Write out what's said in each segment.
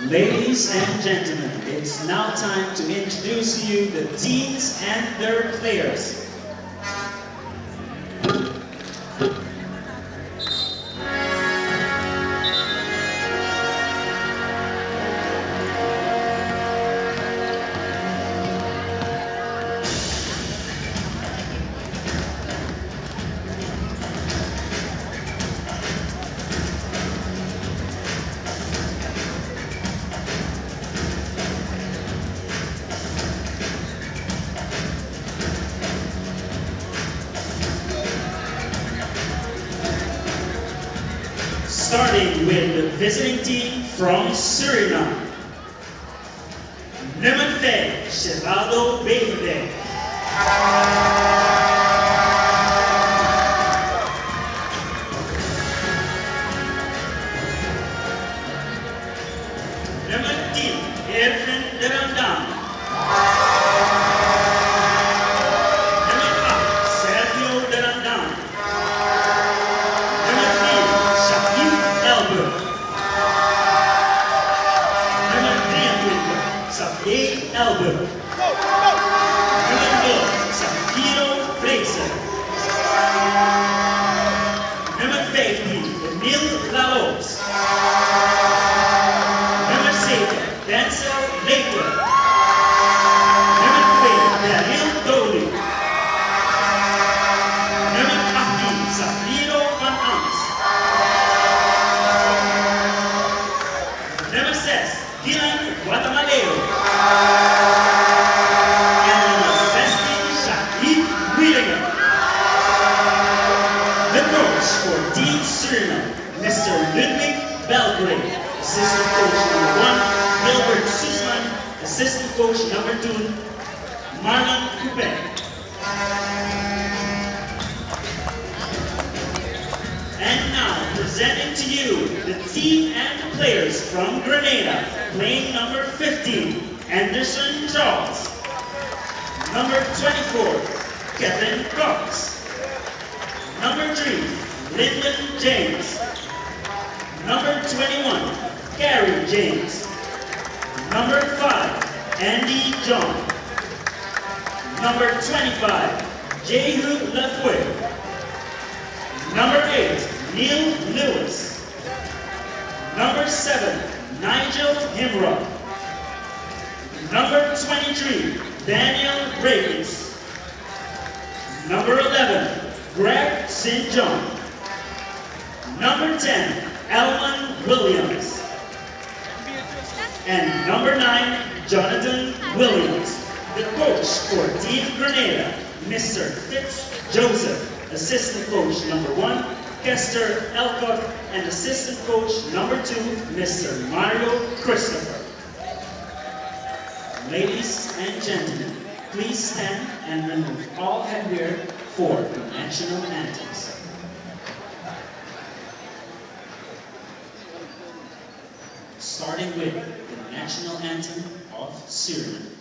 Ladies and gentlemen, it's now time to introduce to you the teams and their players. Starting with the visiting team from Suriname. Nummer 5, Geraldo Beverdijk. Nummer 10, Erwin de Randam. Nummer 8, Sergio de Randam. Nummer 4, Shakib Elber. Nummer 23, Xavier Elber. Nummer 0, Safiro Fraser. Nummer 15, Emile Laos. Nummer 7, Denzel Later. Nummer 2, Daryl Doli. Nummer 18, Safiro van Ans. Nummer 6, Dylan Guatemaleo. En nummer 16, Shahid Wielinger. The coach for Team Suriname, Mr. Ludwig Belgrade. Assistant coach number 1, Gilbert Sussman. Assistant coach number 2, Marlon Coupet. And now, presenting to you the team and the players from Grenada, playing number 15, Anderson Charles. Number 24, Kevin Cox. Number 3, Lyndon James. Number 21, Gary James. Number 5, Andy John. Number 25, Jehu Lafoué. Number 8, Neil Lewis. Number 7, Nigel Himrock. Number 23, Daniel Rakes. Number 11, Greg St. John. Number 10, Alman Williams. And number 9, Jonathan Williams. The coach for Team Grenada, Mr. Fitz Joseph. Assistant coach number 1, Kester Elcock. And assistant coach number 2, Mr. Mario Christopher. Ladies and gentlemen, please stand and remove all headwear for the national anthems. Starting with the national anthem of Suriname.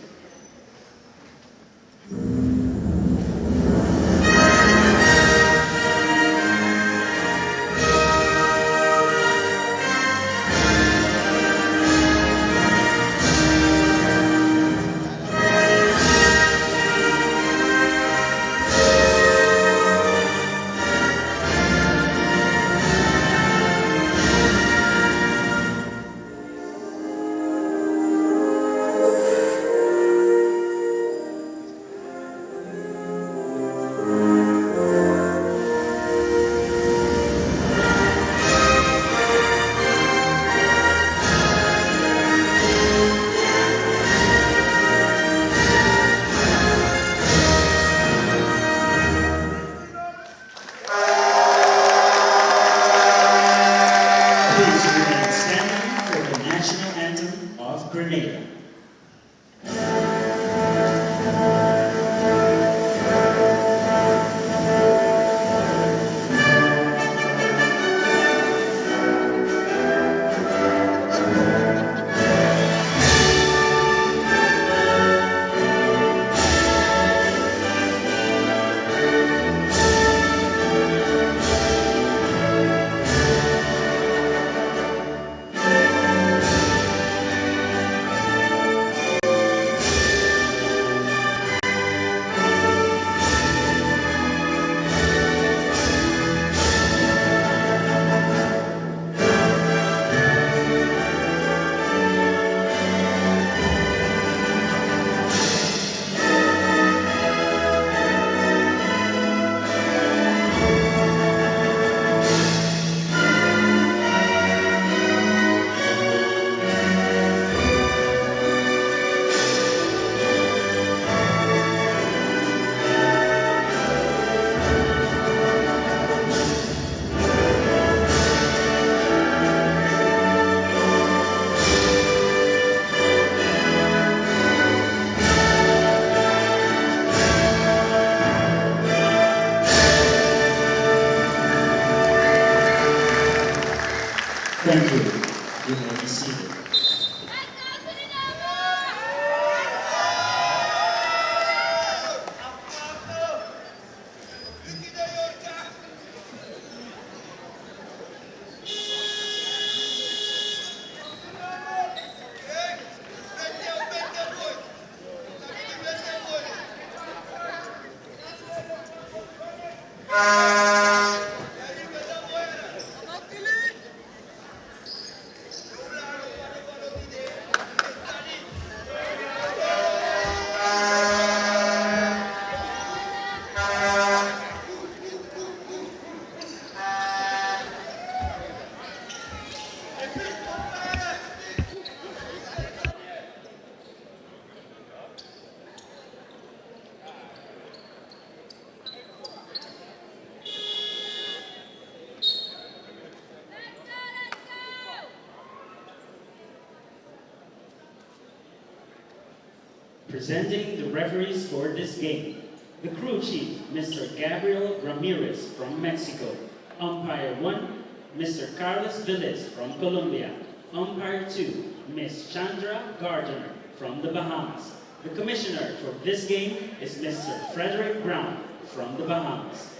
Presenting the referees for this game, the crew chief, Mr. Gabriel Ramirez from Mexico. Umpire 1, Mr. Carlos Velez from Colombia. Umpire 2, Ms. Chandra Gardner from the Bahamas. The commissioner for this game is Mr. Frederick Brown from the Bahamas.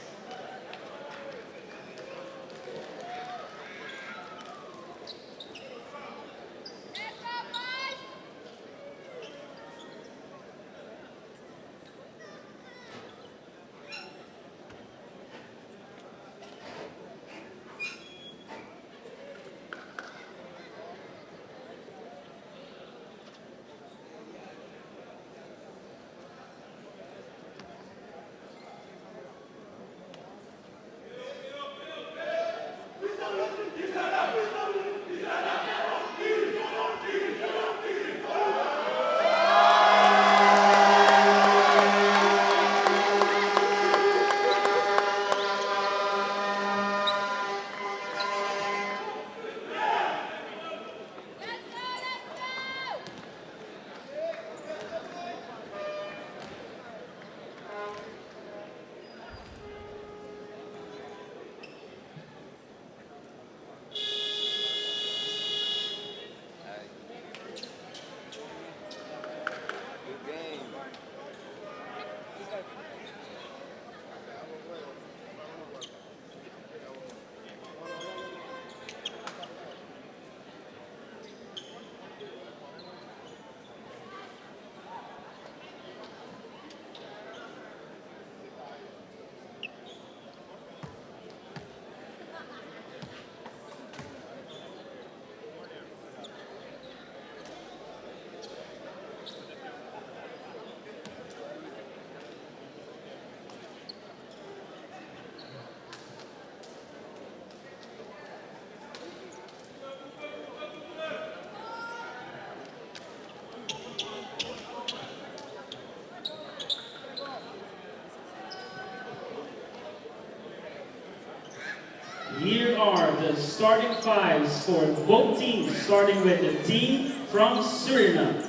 Here are the starting fives for both teams, starting with the team from Suriname.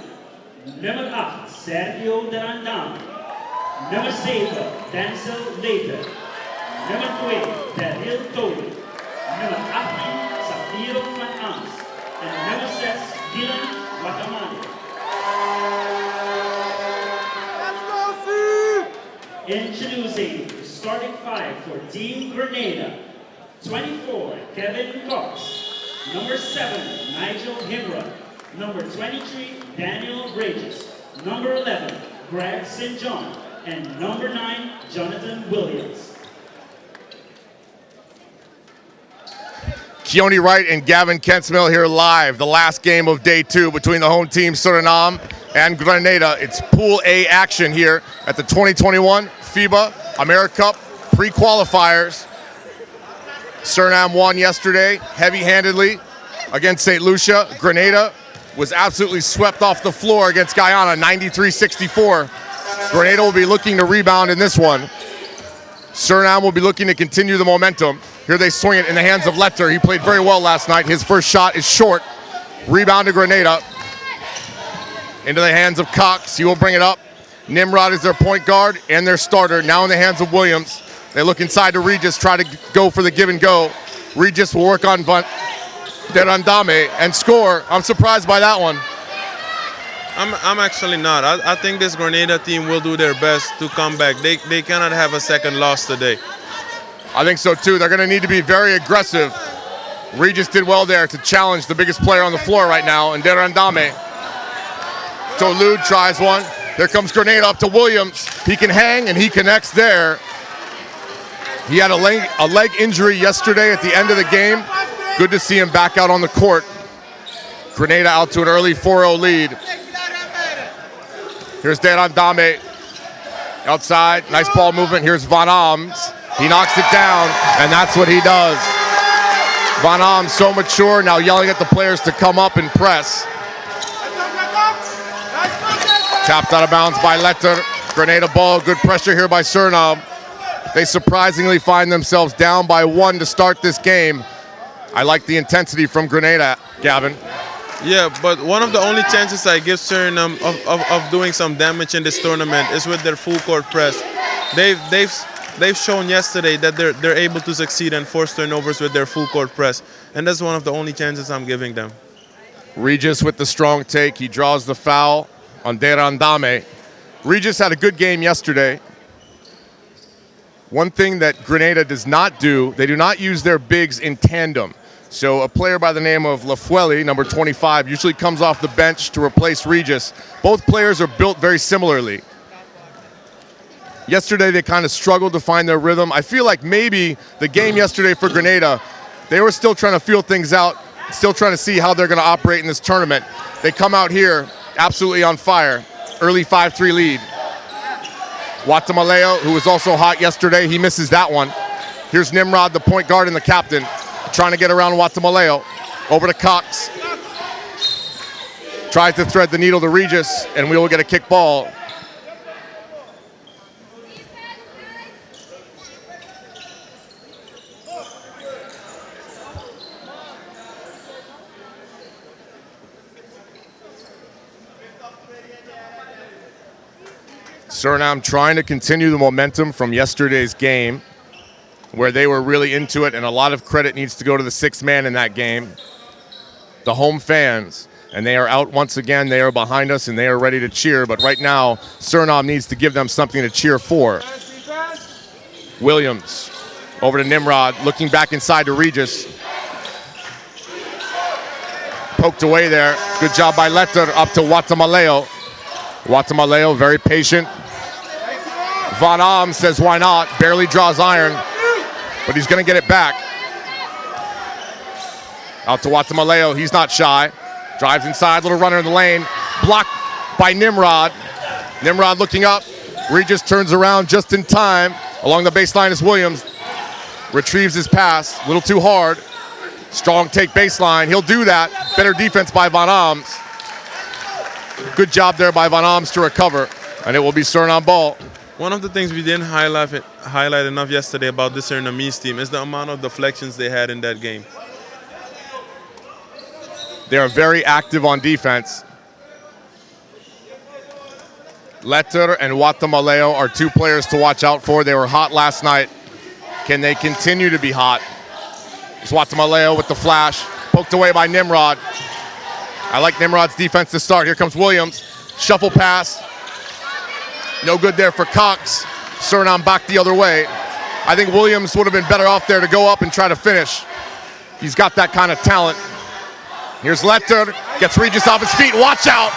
Nummer 8, Sergio Darandam. Nummer 7, Denzel Leiter. Nummer 2, Daryl Toby. Nummer 18, Safiro van Ans. En nummer 6, Dylan Watamani. Introducing the starting five for Team Grenada. 24, Kevin Cox. Number 7, Nigel Himra. Number 23, Daniel Regis. Number 11, Greg St. John. And number 9, Jonathan Williams. Keone Wright and Gavin Kensmill here live. The last game of day 2 between the home team Suriname and Grenada. It's Pool A action here at the 2021 FIBA AmeriCup Pre-Qualifiers. Suriname won yesterday heavy-handedly against St. Lucia. Grenada was absolutely swept off the floor against Guyana, 93-64. Grenada will be looking to rebound in this one. Suriname will be looking to continue the momentum. Here they swing it in the hands of Letter. He played very well last night. His first shot is short. Rebound to Grenada. Into the hands of Cox. He will bring it up. Nimrod is their point guard and their starter. Now in the hands of Williams. They look inside to Regis, try to go for the give and go. Regis will work on Derandame and score. I'm surprised by that one. I'm actually not. I think this Grenada team will do their best to come back. They cannot have a second loss today. I think so too. They're going to need to be very aggressive. Regis did well there to challenge the biggest player on the floor right now, and Derandame. Tolud tries one. There comes Grenada up to Williams. He can hang and he connects there. He had a leg injury yesterday at the end of the game. Good to see him back out on the court. Grenada out to an early 4-0 lead. Here's Deran Dame outside. Nice ball movement. Here's Van Ams. He knocks it down, and that's what he does. Van Ams so mature, now yelling at the players to come up and press. Tapped out of bounds by Letter. Grenada ball, good pressure here by Surinam. They surprisingly find themselves down by 1 to start this game. I like the intensity from Grenada, Gavin. Yeah, but one of the only chances I give Suriname of doing some damage in this tournament is with their full court press. They've shown yesterday that they're able to succeed and force turnovers with their full court press, and that's one of the only chances I'm giving them. Regis with the strong take. He draws the foul on Deran Dame. Regis had a good game yesterday. One thing that Grenada does not do, they do not use their bigs in tandem. So a player by the name of Lafueli, number 25, usually comes off the bench to replace Regis. Both players are built very similarly. Yesterday, they kind of struggled to find their rhythm. I feel like maybe the game yesterday for Grenada, they were still trying to feel things out, still trying to see how they're going to operate in this tournament. They come out here absolutely on fire. Early 5-3 lead. Watamaleo, who was also hot yesterday, he misses that one. Here's Nimrod, the point guard and the captain, trying to get around Watamaleo. Over to Cox. Tries to thread the needle to Regis, and we will get a kick ball. Surinam trying to continue the momentum from yesterday's game, where they were really into it, and a lot of credit needs to go to the sixth man in that game, the home fans. And they are out once again. They are behind us, and they are ready to cheer. But right now, Surinam needs to give them something to cheer for. Williams over to Nimrod, looking back inside to Regis. Poked away there. Good job by Letter, up to Watamaleo. Watamaleo, very patient. Van Am says, why not? Barely draws iron, but he's going to get it back. Out to Watamaleo, he's not shy. Drives inside, little runner in the lane. Blocked by Nimrod. Nimrod looking up. Regis turns around just in time. Along the baseline is Williams. Retrieves his pass, a little too hard. Strong take baseline, he'll do that. Better defense by Van Ams. Good job there by Van Ams to recover, and it will be Suriname ball. One of the things we didn't highlight enough yesterday about this Surinamese team is the amount of deflections they had in that game. They are very active on defense. Letter and Watamaleo are two players to watch out for. They were hot last night. Can they continue to be hot? It's Watamaleo with the flash, poked away by Nimrod. I like Nimrod's defense to start. Here comes Williams. Shuffle pass. No good there for Cox. Suriname back the other way. I think Williams would have been better off there to go up and try to finish. He's got that kind of talent. Here's Letter. Gets Regis off his feet. Watch out.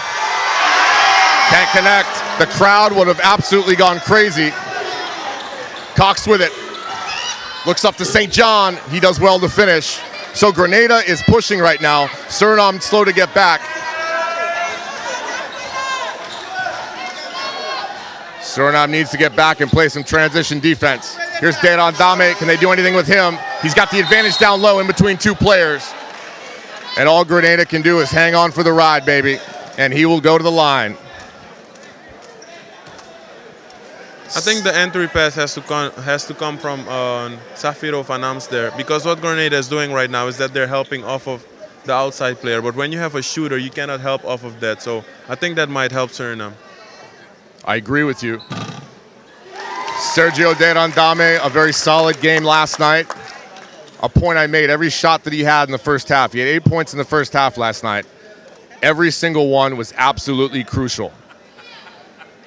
Can't connect. The crowd would have absolutely gone crazy. Cox with it. Looks up to St. John. He does well to finish. So Grenada is pushing right now. Suriname slow to get back. Suriname needs to get back and play some transition defense. Here's Deran Dame. Can they do anything with him? He's got the advantage down low in between two players. And all Grenada can do is hang on for the ride, baby. And he will go to the line. I think the entry pass has to come from Safiro Van Ams there, because what Grenada is doing right now is that they're helping off of the outside player. But when you have a shooter, you cannot help off of that. So I think that might help Suriname. I agree with you. Sergio Deran Dame, a very solid game last night. A point I made, every shot that he had in the first half. He had 8 points in the first half last night. Every single one was absolutely crucial.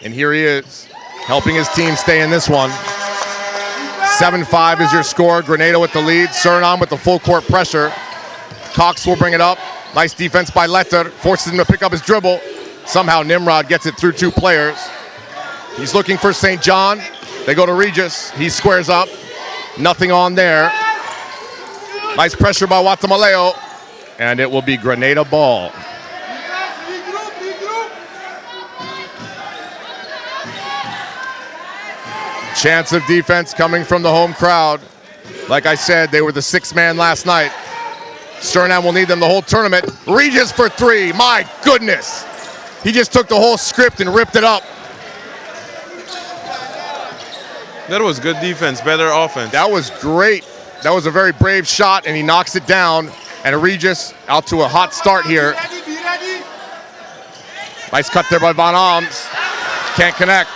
And here he is, helping his team stay in this one. 7-5 is your score. Grenada with the lead. Suriname with the full court pressure. Cox will bring it up. Nice defense by Letter. Forces him to pick up his dribble. Somehow Nimrod gets it through two players. He's looking for St. John. They go to Regis. He squares up. Nothing on there. Nice pressure by Watamaleo. And it will be Grenada ball. Chance of defense coming from the home crowd. Like I said, they were the sixth man last night. Surinam will need them the whole tournament. Regis for three. My goodness. He just took the whole script and ripped it up. That was good defense, better offense. That was great. That was a very brave shot, and he knocks it down. And Regis out to a hot start here. Nice cut there by Van Alms. Can't connect.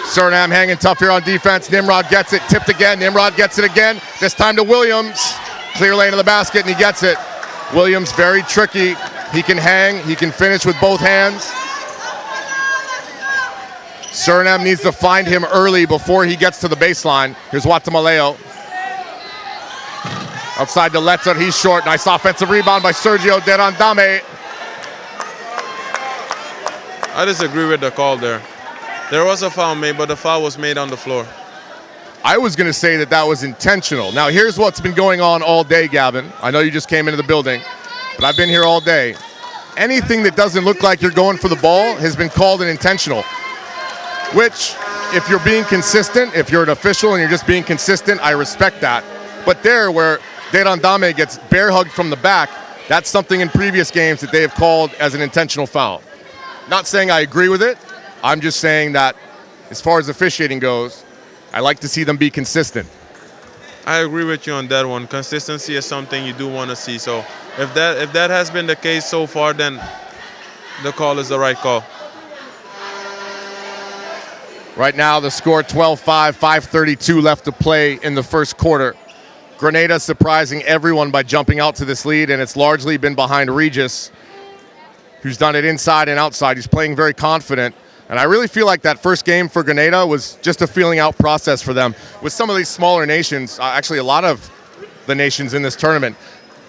Surinam hanging tough here on defense. Nimrod gets it, tipped again. Nimrod gets it again. This time to Williams. Clear lane of the basket, and he gets it. Williams very tricky. He can hang, he can finish with both hands. Surinam needs to find him early before he gets to the baseline. Here's Watamaleo. Outside to Letter, he's short. Nice offensive rebound by Sergio Derandame. I disagree with the call there. There was a foul made, but the foul was made on the floor. I was going to say that that was intentional. Now, here's what's been going on all day, Gavin. I know you just came into the building, but I've been here all day. Anything that doesn't look like you're going for the ball has been called an intentional, which, if you're being consistent, if you're an official and you're just being consistent, I respect that. But there, where Derandame gets bear hugged from the back, that's something in previous games that they have called as an intentional foul. Not saying I agree with it. I'm just saying that as far as officiating goes, I like to see them be consistent. I agree with you on that one. Consistency is something you do want to see. So if that has been the case so far, then the call is the right call. Right now, the score 12-5, 5:32 left to play in the first quarter. Grenada surprising everyone by jumping out to this lead, and it's largely been behind Regis, who's done it inside and outside. He's playing very confident. And I really feel like that first game for Grenada was just a feeling out process for them. With some of these smaller nations, actually a lot of the nations in this tournament,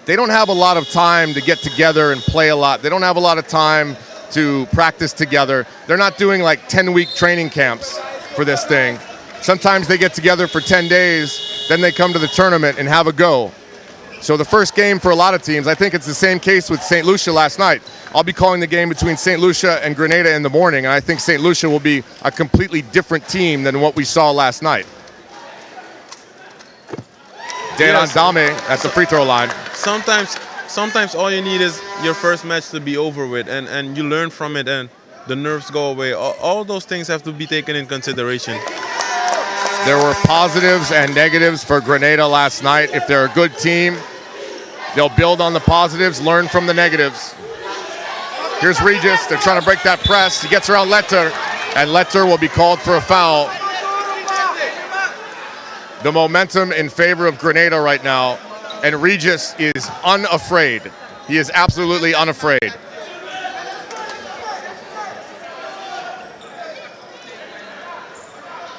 they don't have a lot of time to get together and play a lot. They don't have a lot of time to practice together. They're not doing like 10-week training camps for this thing. Sometimes they get together for 10 days, then they come to the tournament and have a go. So the first game for a lot of teams, I think it's the same case with St. Lucia last night. I'll be calling the game between St. Lucia and Grenada in the morning, and I think St. Lucia will be a completely different team than what we saw last night. Derandame at the free throw line. Sometimes all you need is your first match to be over with, and you learn from it, and the nerves go away. All those things have to be taken in consideration. There were positives and negatives for Grenada last night. If they're a good team, they'll build on the positives, learn from the negatives. Here's Regis. They're trying to break that press. He gets around Letter, and Letter will be called for a foul. The momentum in favor of Grenada right now, and Regis is unafraid. He is absolutely unafraid.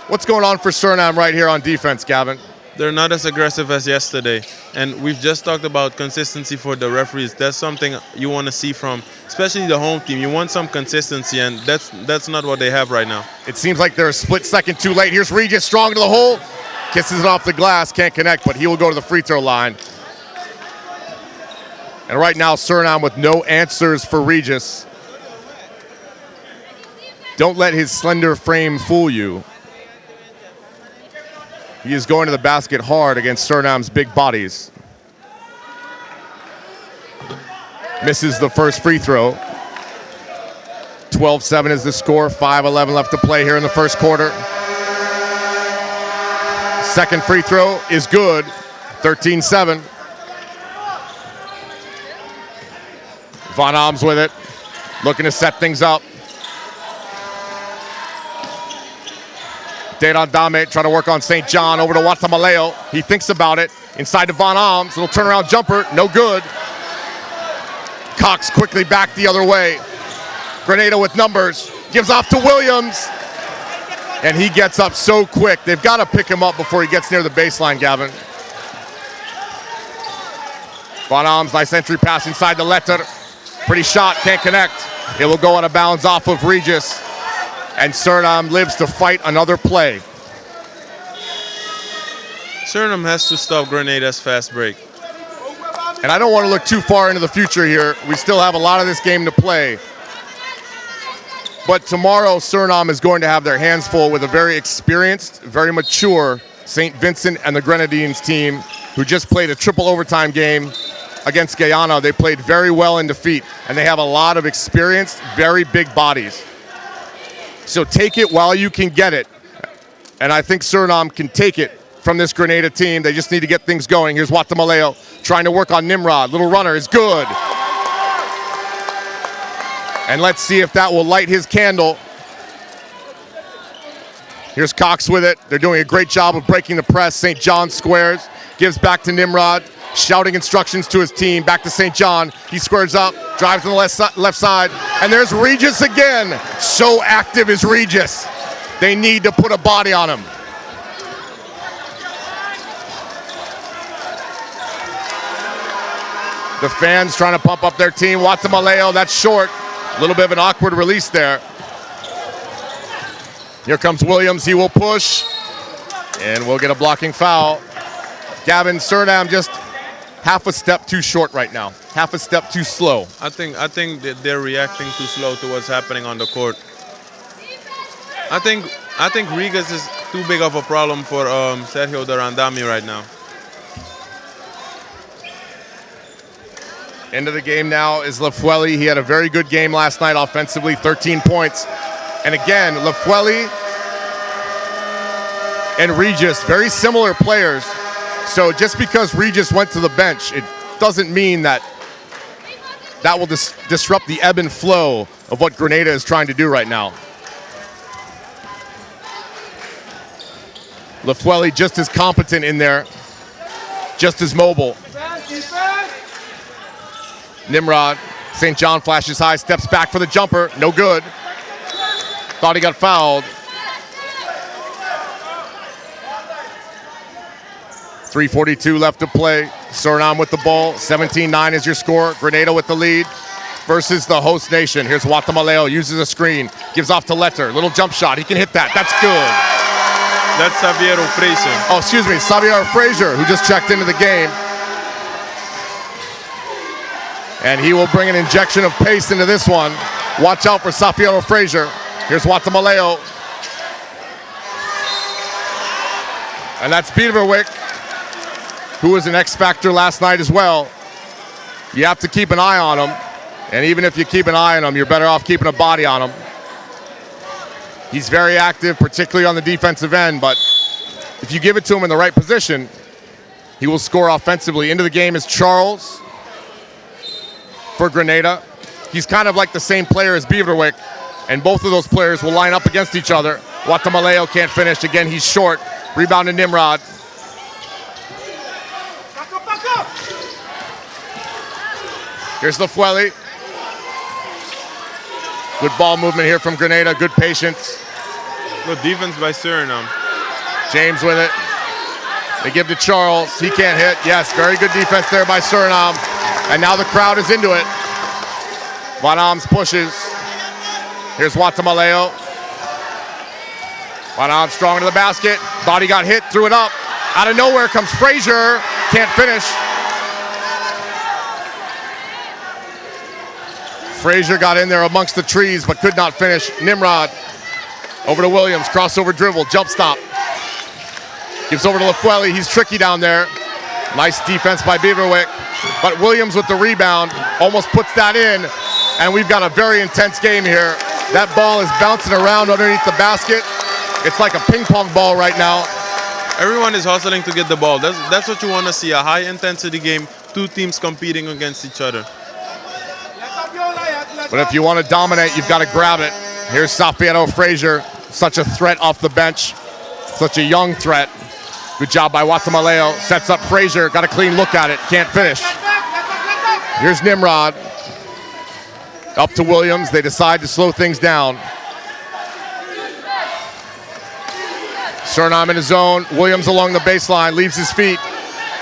What's going on for Surinam right here on defense, Gavin? They're not as aggressive as yesterday. And we've just talked about consistency for the referees. That's something you want to see from, especially the home team. You want some consistency, and that's not what they have right now. It seems like they're a split second too late. Here's Regis, strong to the hole. Kisses it off the glass, can't connect, but he will go to the free throw line. And right now, Surinam with no answers for Regis. Don't let his slender frame fool you. He is going to the basket hard against Surinam's big bodies. Misses the first free throw. 12-7 is the score, 5:11 left to play here in the first quarter. Second free throw is good, 13-7. Van Alms with it, looking to set things up. Derandame trying to work on St. John, over to Watamaleo. He thinks about it, inside to Van Alms, little turnaround jumper, no good. Cox quickly back the other way. Grenada with numbers, gives off to Williams. And he gets up so quick. They've got to pick him up before he gets near the baseline, Gavin. Van Alms, nice entry pass inside the Letter. Pretty shot, can't connect. It will go out of bounds off of Regis. And Surinam lives to fight another play. Suriname has to stop Grenada's fast break. And I don't want to look too far into the future here. We still have a lot of this game to play. But tomorrow, Suriname is going to have their hands full with a very experienced, very mature St. Vincent and the Grenadines team who just played a triple overtime game against Guyana. They played very well in defeat, and they have a lot of experienced, very big bodies. So take it while you can get it. And I think Suriname can take it from this Grenada team. They just need to get things going. Here's Watamaleo trying to work on Nimrod. Little runner is good. And let's see if that will light his candle. Here's Cox with it. They're doing a great job of breaking the press. St. John squares, gives back to Nimrod, shouting instructions to his team. Back to St. John. He squares up, drives on the left side, and there's Regis again. So active is Regis. They need to put a body on him. The fans trying to pump up their team. Watamaleo, that's short. A little bit of an awkward release there. Here comes Williams. He will push, and we'll get a blocking foul. Gavin, Suriname just half a step too short right now. Half a step too slow. I think that they're reacting too slow to what's happening on the court. I think Regis is too big of a problem for Sergio Durandami right now. End of the game now is Lafueli. He had a very good game last night offensively, 13 points. And again, Lafueli and Regis, very similar players. So just because Regis went to the bench, it doesn't mean that will disrupt the ebb and flow of what Grenada is trying to do right now. Lafueli just as competent in there, just as mobile. Nimrod, St. John flashes high, steps back for the jumper, no good. Thought he got fouled. 3:42 left to play. Suriname with the ball, 17-9 is your score. Grenada with the lead versus the host nation. Here's Watamaleo, uses a screen, gives off to Letter. Little jump shot, he can hit that, that's good. That's Xavier Frazier. Oh, excuse me, Xavier Frazier, who just checked into the game. And he will bring an injection of pace into this one. Watch out for Xavier Frazier. Here's Watamaleo. And that's Beaverwick, who was an X factor last night as well. You have to keep an eye on him. And even if you keep an eye on him, you're better off keeping a body on him. He's very active, particularly on the defensive end, but if you give it to him in the right position, he will score offensively. Into the game is Charles for Grenada. He's kind of like the same player as Beaverwick, and both of those players will line up against each other. Watamaleo can't finish. Again, he's short. Rebound to Nimrod. Here's Lafueli. Good ball movement here from Grenada. Good patience. Good defense by Suriname. James with it. They give to Charles. He can't hit. Yes, very good defense there by Suriname. And now the crowd is into it. Van Ams pushes. Here's Watamaleo. Van Ams strong to the basket. Body got hit, threw it up. Out of nowhere comes Frazier. Can't finish. Frazier got in there amongst the trees but could not finish. Nimrod over to Williams. Crossover dribble. Jump stop. Gives over to Lafueli. He's tricky down there. Nice defense by Beaverwick. But Williams with the rebound almost puts that in. And we've got a very intense game here. That ball is bouncing around underneath the basket. It's like a ping pong ball right now. Everyone is hustling to get the ball. That's what you want to see, a high intensity game, two teams competing against each other. But if you want to dominate, you've got to grab it. Here's Xavier Frazier, such a threat off the bench, such a young threat. Good job by Watamaleo, sets up Frazier, got a clean look at it, can't finish. Here's Nimrod. Up to Williams, they decide to slow things down. Suriname in his zone, Williams along the baseline, leaves his feet,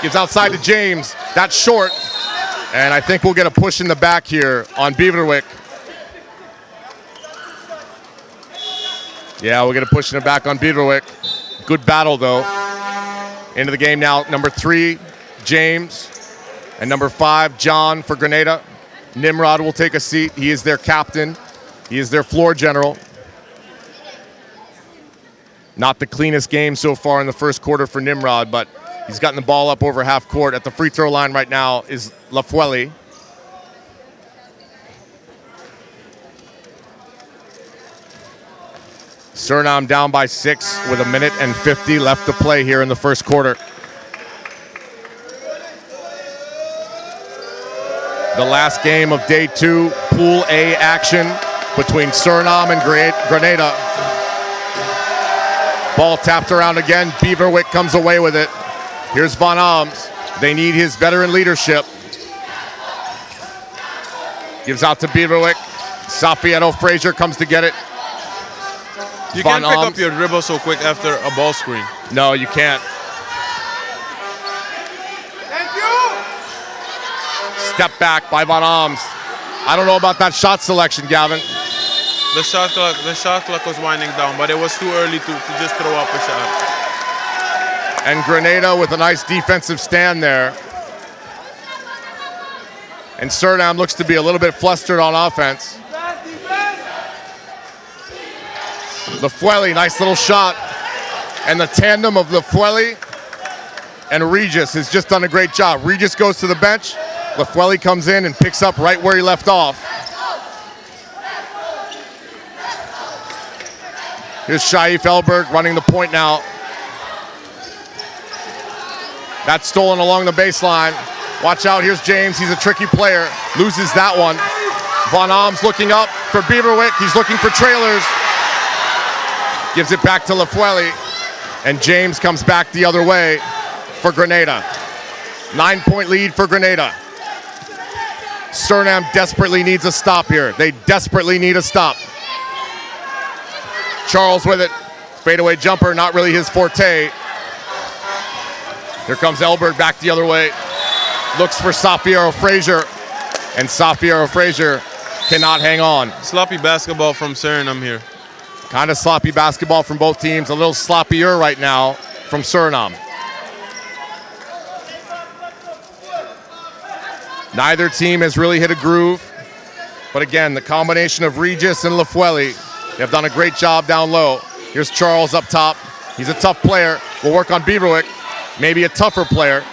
gives outside to James, that's short. And I think we'll get a push in the back here on Beaverwick. Yeah, we'll get a push in the back on Beaverwick. Good battle though. Into the game now, number 3, James, and number 5, John for Grenada. Nimrod will take a seat. He is their captain. He is their floor general. Not the cleanest game so far in the first quarter for Nimrod, but he's gotten the ball up over half court. At the free throw line right now is Lafueli. Surinam down by 6 with 1:50 left to play here in the first quarter. The last game of day 2, Pool A action between Surinam and Grenada. Ball tapped around again. Beaverwick comes away with it. Here's Van Alms. They need his veteran leadership. Gives out to Beaverwick. Safietto Frazier comes to get it. You can't pick up your dribble so quick after a ball screen. No, you can't. Thank you. Step back by Van Alms. I don't know about that shot selection, Gavin. The shot clock was winding down, but it was too early to just throw up a shot. And Grenada with a nice defensive stand there. And Surinam looks to be a little bit flustered on offense. Lafueli, nice little shot. And the tandem of Lafueli and Regis has just done a great job. Regis goes to the bench. Lafueli comes in and picks up right where he left off. Here's Shaif Elberg running the point now. That's stolen along the baseline. Watch out, here's James. He's a tricky player. Loses that one. Van Alms looking up for Beaverwick. He's looking for trailers. Gives it back to Lafueli. And James comes back the other way for Grenada. 9-point lead for Grenada. Surinam desperately needs a stop here. They desperately need a stop. Charles with it. Fadeaway jumper, not really his forte. Here comes Elberg back the other way. Looks for Safietto Frazier. And Safietto Frazier cannot hang on. Sloppy basketball from Surinam here. Kind of sloppy basketball from both teams. A little sloppier right now from Surinam. Neither team has really hit a groove. But again, the combination of Regis and Lafueli, they've done a great job down low. Here's Charles up top. He's a tough player. We'll work on Beaverwick. Maybe a tougher player.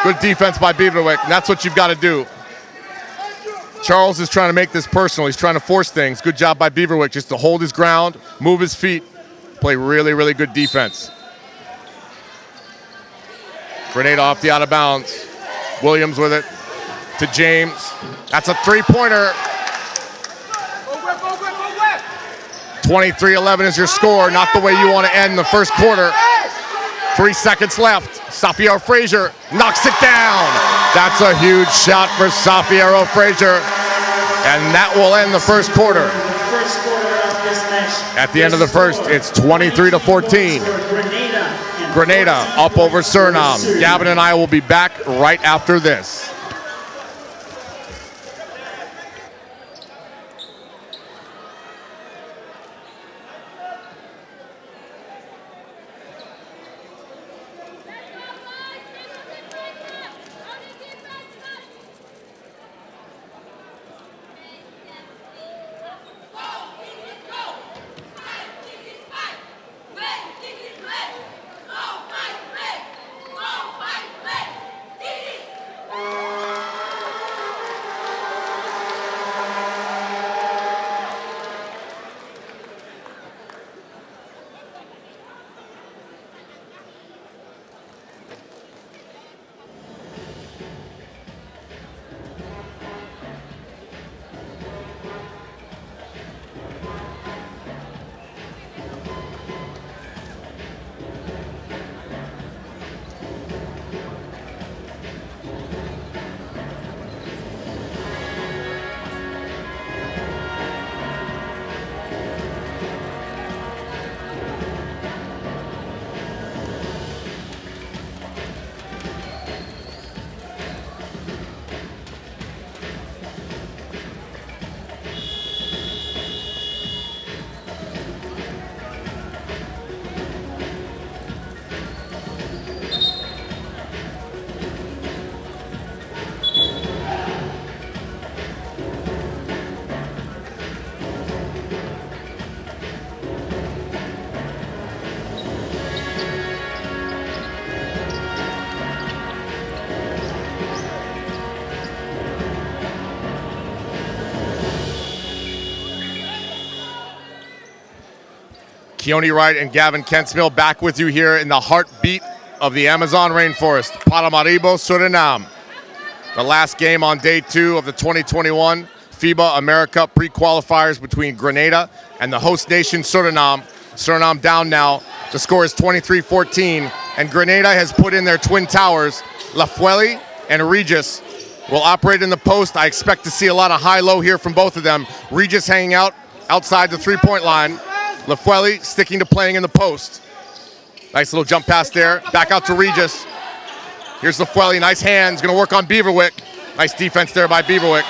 Good defense by Beaverwick, and that's what you've got to do. Charles is trying to make this personal. He's trying to force things. Good job by Beaverwick just to hold his ground, move his feet, play really, really good defense. Grenada off the out of bounds. Williams with it to James. That's a three-pointer. 23-11 is your score. Not the way you want to end the first quarter. 3 seconds left. Safietto Frazier knocks it down. That's a huge shot for Safietto Frazier. And that will end the first quarter. At the end of the first, it's 23-14. Grenada up over Surinam. Gavin and I will be back right after this. Keone Wright and Gavin Kentsmill back with you here in the heartbeat of the Amazon rainforest, Paramaribo, Suriname. The last game on day 2 of the 2021 FIBA AmeriCup Pre-Qualifiers between Grenada and the host nation Suriname. Suriname down now. The score is 23-14, and Grenada has put in their twin towers. Lafueli and Regis will operate in the post. I expect to see a lot of high-low here from both of them. Regis hanging out outside the three-point line. Lafueli sticking to playing in the post. Nice little jump pass there. Back out to Regis. Here's Lafueli, nice hands, gonna work on Beaverwick. Nice defense there by Beaverwick.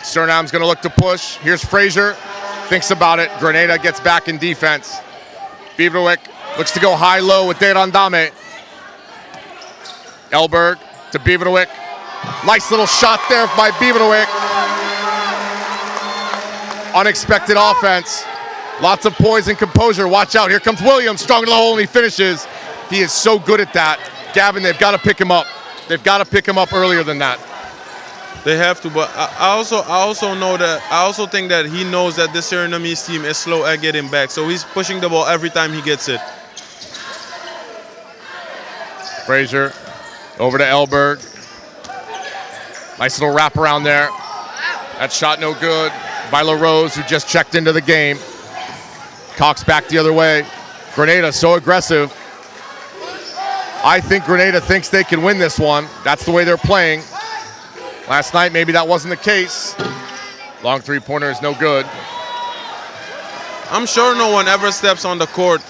Suriname's gonna look to push. Here's Frazier, thinks about it. Grenada gets back in defense. Beaverwick looks to go high-low with Derandame. Elberg to Beaverwick. Nice little shot there by Beaverwick. Unexpected offense. Lots of poise and composure. Watch out, here comes Williams, strong to the hole, and he finishes. He is so good at that. Gavin, they've got to pick him up. They've got to pick him up earlier than that. They have to, but I also think that he knows that this Surinamese team is slow at getting back, so he's pushing the ball every time he gets it. Frazier over to Elberg. Nice little wrap around there. That shot no good by LaRose, who just checked into the game. Cox back the other way. Grenada so aggressive. I think Grenada thinks they can win this one. That's the way they're playing. Last night, maybe that wasn't the case. Long three-pointer is no good. I'm sure no one ever steps on the court,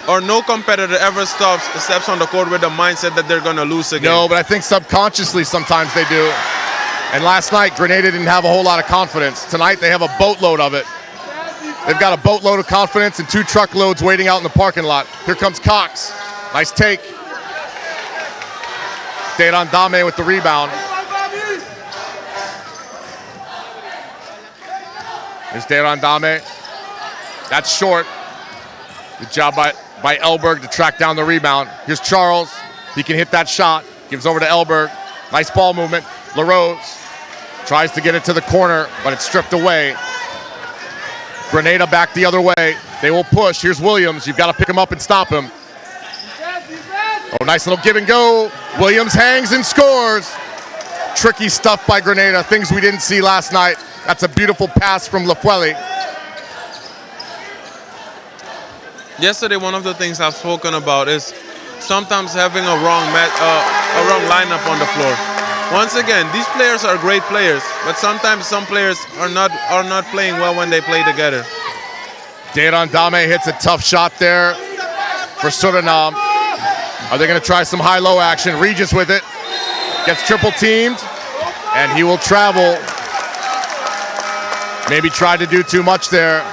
or no competitor ever steps on the court with the mindset that they're gonna lose again. No, but I think subconsciously sometimes they do. And last night, Grenada didn't have a whole lot of confidence. Tonight, they have a boatload of it. They've got a boatload of confidence and 2 truckloads waiting out in the parking lot. Here comes Cox. Nice take. Derandame with the rebound. Here's Derandame. That's short. Good job by Elberg to track down the rebound. Here's Charles. He can hit that shot. Gives over to Elberg. Nice ball movement. LaRose tries to get it to the corner, but it's stripped away. Grenada back the other way. They will push. Here's Williams. You've got to pick him up and stop him. Oh, nice little give and go. Williams hangs and scores. Tricky stuff by Grenada. Things we didn't see last night. That's a beautiful pass from Lafueli. Yesterday, one of the things I've spoken about is sometimes having a wrong lineup on the floor. Once again, these players are great players, but sometimes some players are not playing well when they play together. Derandame hits a tough shot there for Suriname. Are they going to try some high-low action? Regis with it. Gets triple teamed, and he will travel. Maybe tried to do too much there.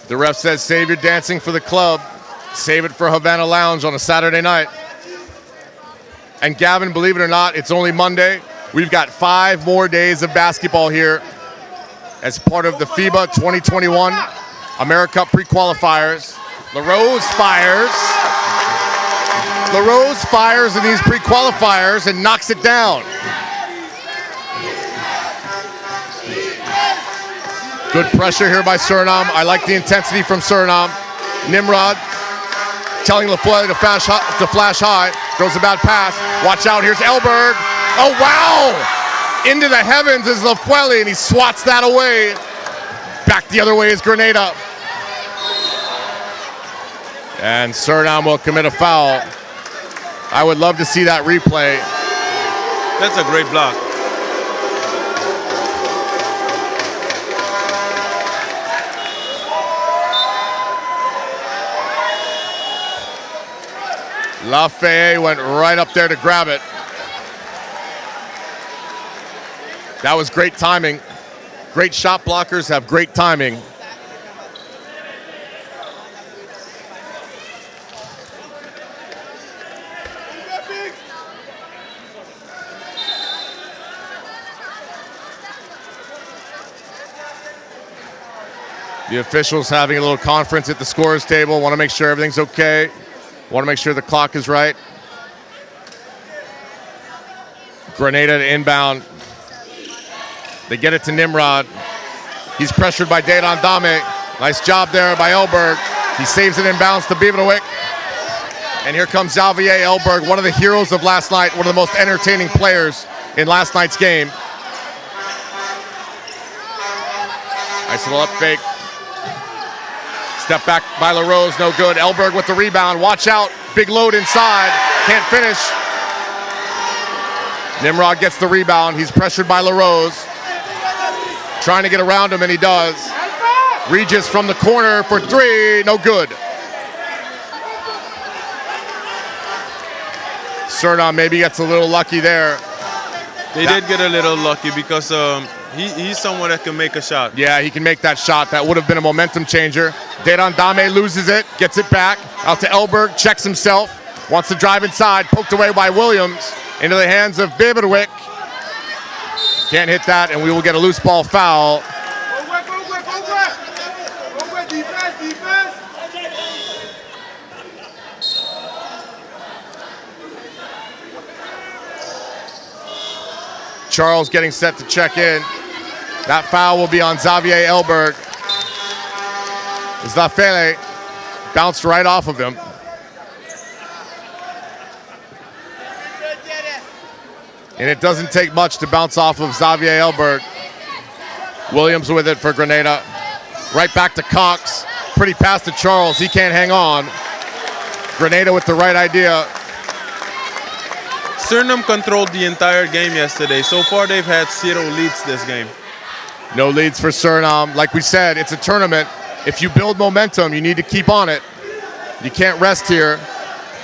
The ref says, save your dancing for the club. Save it for Havana Lounge on a Saturday night. And Gavin, believe it or not, it's only Monday. We've got 5 more days of basketball here as part of the FIBA 2021 AmeriCup Pre-Qualifiers. LaRose fires. LaRose fires in these pre-qualifiers and knocks it down. Good pressure here by Suriname. I like the intensity from Suriname. Nimrod telling Lafueli to flash high. Throws a bad pass. Watch out, here's Elberg. Oh, wow! Into the heavens is Lafueli, and he swats that away. Back the other way is Grenada. And Suriname will commit a foul. I would love to see that replay. That's a great block. Lafayette went right up there to grab it. That was great timing. Great shot blockers have great timing. The officials having a little conference at the scorer's table. Want to make sure everything's okay. Want to make sure the clock is right. Grenada to inbound. They get it to Nimrod. He's pressured by Dedan Dame. Nice job there by Elberg. He saves it inbounds to Beverwyck. And here comes Xavier Elberg, one of the heroes of last night, one of the most entertaining players in last night's game. Nice little up fake. Step back by LaRose, no good. Elberg with the rebound. Watch out. Big load inside. Can't finish. Nimrod gets the rebound. He's pressured by LaRose. Trying to get around him, and he does. Regis from the corner for three. No good. Surinam maybe gets a little lucky there. They did get a little lucky because he's someone that can make a shot. Yeah, he can make that shot. That would have been a momentum changer. Dedan Dame loses it, gets it back. Out to Elberg, checks himself. Wants to drive inside, poked away by Williams. Into the hands of Beverwyck. Can't hit that, and we will get a loose ball foul. Charles getting set to check in. That foul will be on Xavier Elberg. Zafele bounced right off of him. And it doesn't take much to bounce off of Xavier Elberg. Williams with it for Grenada. Right back to Cox. Pretty pass to Charles. He can't hang on. Grenada with the right idea. Surinam controlled the entire game yesterday. So far, they've had 0 leads this game. No leads for Surinam. Like we said, it's a tournament. If you build momentum, you need to keep on it. You can't rest here.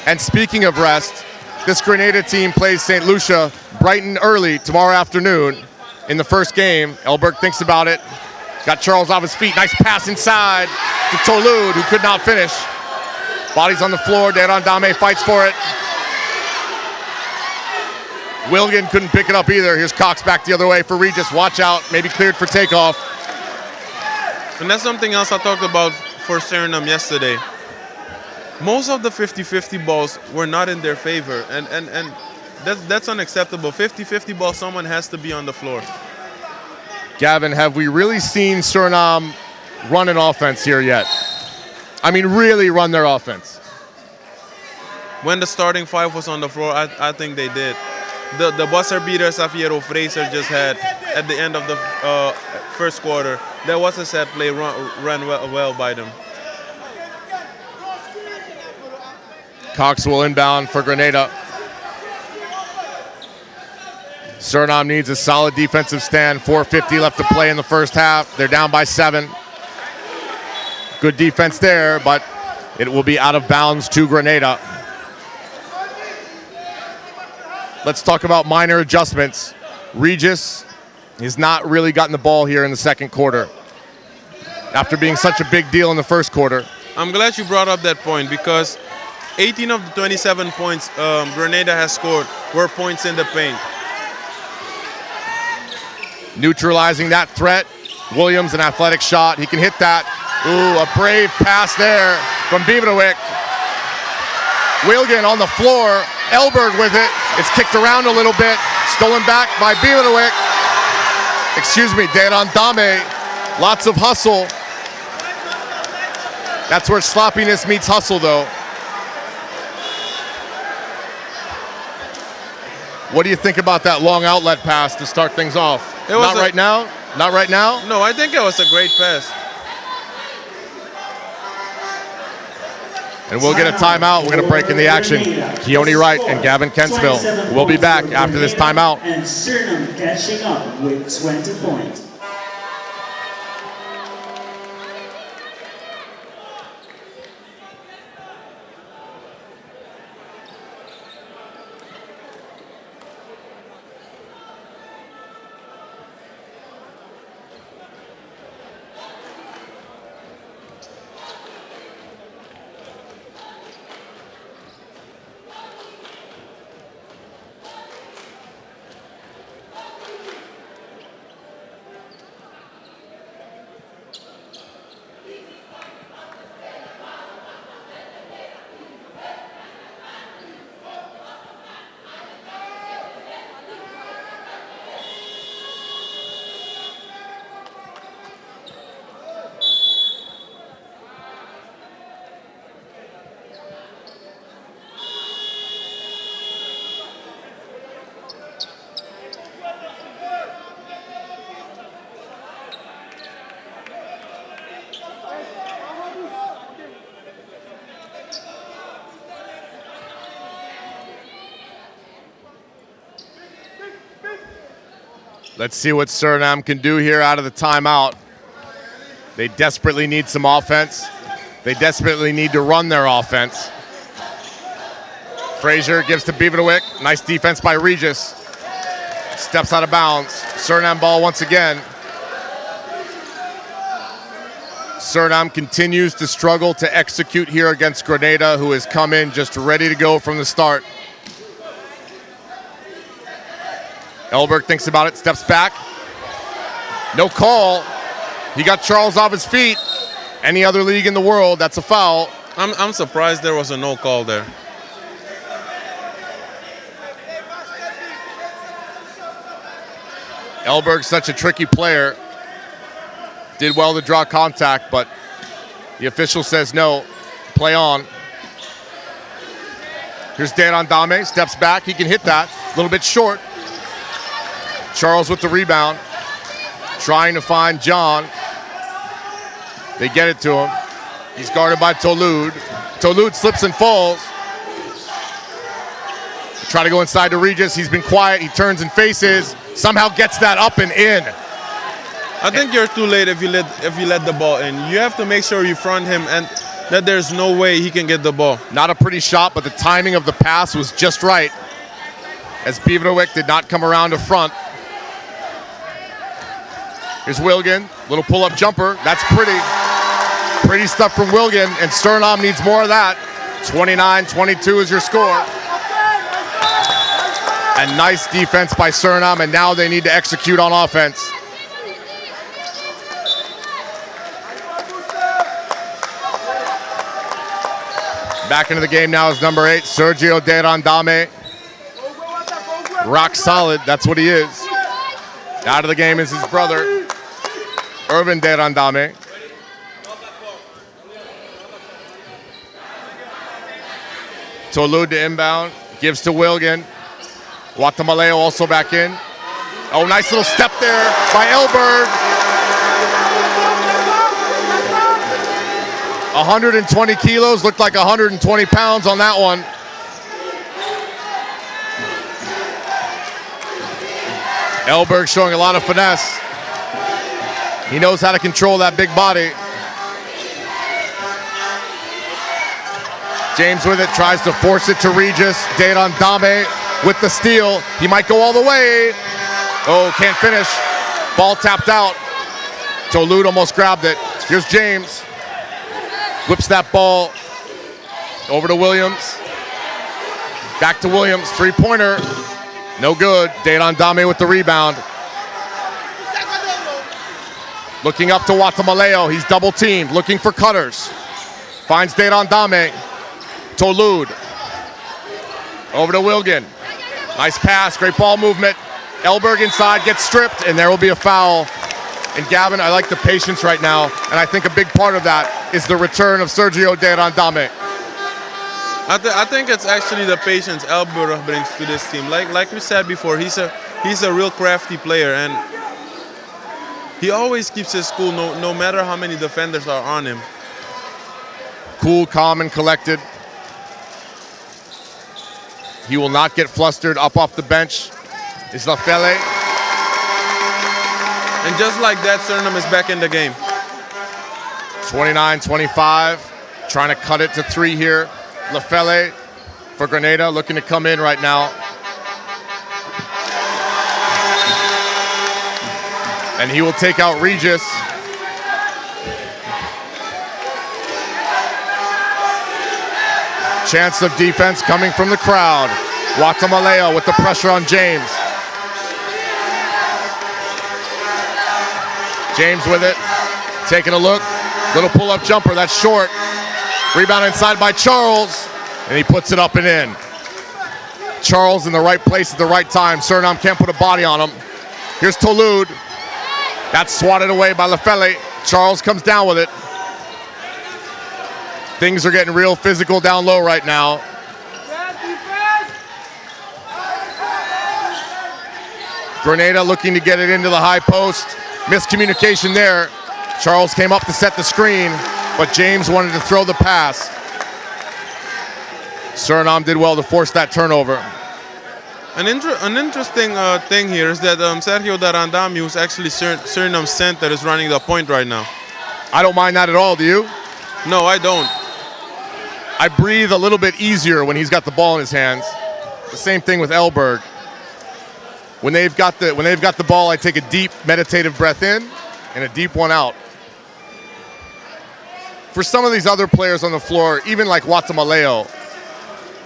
And speaking of rest, this Grenada team plays St. Lucia bright and early tomorrow afternoon in the first game. Elberg thinks about it. Got Charles off his feet. Nice pass inside to Tolud, who could not finish. Body's on the floor. Dedan Dame fights for it. Wilgen couldn't pick it up either. Here's Cox back the other way for Regis. Watch out. Maybe cleared for takeoff. And that's something else I talked about for Surinam yesterday. Most of the 50-50 balls were not in their favor. And that's unacceptable. 50-50 ball, someone has to be on the floor. Gavin, have we really seen Surinam run an offense here yet? I mean, really run their offense. When the starting 5 was on the floor, I think they did. The buzzer beater Safiero Fraser just had at the end of the first quarter, that was a set play run well by them. Cox will inbound for Grenada. Surinam needs a solid defensive stand. 4:50 left to play in the first half. They're down by 7. Good defense there, but it will be out of bounds to Grenada. Let's talk about minor adjustments. Regis has not really gotten the ball here in the second quarter after being such a big deal in the first quarter. I'm glad you brought up that point because 18 of the 27 points Grenada has scored were points in the paint. Neutralizing that threat. Williams, an athletic shot. He can hit that. Ooh, a brave pass there from Beverwyck. Wilgen on the floor. Elberg with it. It's kicked around a little bit. Stolen back by Beverwyck. Excuse me, Dedan Dame. Lots of hustle. That's where sloppiness meets hustle, though. What do you think about that long outlet pass to start things off? Not right now? Not right now? No, I think it was a great pass. And we'll get a timeout. We're going to break in the action. Keone Wright and Gavin Kentsville will be back after this timeout. And Surinam catching up with 20 points. Let's see what Surinam can do here out of the timeout. They desperately need some offense. They desperately need to run their offense. Frazier gives to Beaverwick. Nice defense by Regis. Steps out of bounds. Surinam ball once again. Surinam continues to struggle to execute here against Grenada, who has come in just ready to go from the start. Elberg thinks about it, steps back. No call. He got Charles off his feet. Any other league in the world, that's a foul. I'm surprised there was a no call there. Elberg's such a tricky player. Did well to draw contact, but the official says no. Play on. Here's Dan Dame, steps back. He can hit that. A little bit short. Charles with the rebound. Trying to find John. They get it to him. He's guarded by Tolud. Tolud slips and falls. Try to go inside to Regis. He's been quiet. He turns and faces. Somehow gets that up and in. I think you're too late if you let the ball in. You have to make sure you front him and that there's no way he can get the ball. Not a pretty shot, but the timing of the pass was just right, as Beaverwick did not come around to front. Here's Wilgen, little pull-up jumper. That's pretty. Pretty stuff from Wilgen, and Surinam needs more of that. 29-22 is your score. And nice defense by Surinam, and now they need to execute on offense. Back into the game now is number 8, Sergio Derandame. Rock solid, that's what he is. Out of the game is his brother, Irvin Derandame. Tolud to inbound, gives to Wilgen. Guatemaleo also back in. Oh, nice little step there by Elberg. 120 kilos, looked like 120 pounds on that one. Elberg showing a lot of finesse. He knows how to control that big body. James with it, tries to force it to Regis. Derandame with the steal. He might go all the way. Oh, can't finish. Ball tapped out. Tolud almost grabbed it. Here's James. Whips that ball over to Williams. Back to Williams, three-pointer. No good. Derandame with the rebound. Looking up to Guatemaleo. He's double teamed, looking for cutters. Finds Derandame. Tolud. Over to Wilgen. Nice pass, great ball movement. Elberg inside, gets stripped, and there will be a foul. And Gavin, I like the patience right now, and I think a big part of that is the return of Sergio Derandame. I think it's actually the patience Elberg brings to this team. Like we said before, he's a real crafty player, and he always keeps his cool no matter how many defenders are on him. Cool, calm, and collected. He will not get flustered. Up off the bench is Lafele. And just like that, Surinam is back in the game. 29-25, trying to cut it to 3 here. Lafele for Grenada, looking to come in right now. And he will take out Regis. Chance of defense coming from the crowd. Guatemaleo with the pressure on James. James with it, taking a look. Little pull-up jumper, that's short. Rebound inside by Charles, and he puts it up and in. Charles in the right place at the right time. Surinam can't put a body on him. Here's Tolud. That's swatted away by Lafele. Charles comes down with it. Things are getting real physical down low right now. Grenada looking to get it into the high post. Miscommunication there. Charles came up to set the screen, but James wanted to throw the pass. Surinam did well to force that turnover. An interesting thing here is that Sergio Darandami, who's actually Suriname center, is running the point right now. I don't mind that at all, do you? No, I don't. I breathe a little bit easier when he's got the ball in his hands. The same thing with Elberg. When they've got the ball, I take a deep meditative breath in and a deep one out. For some of these other players on the floor, even like Watamaleo,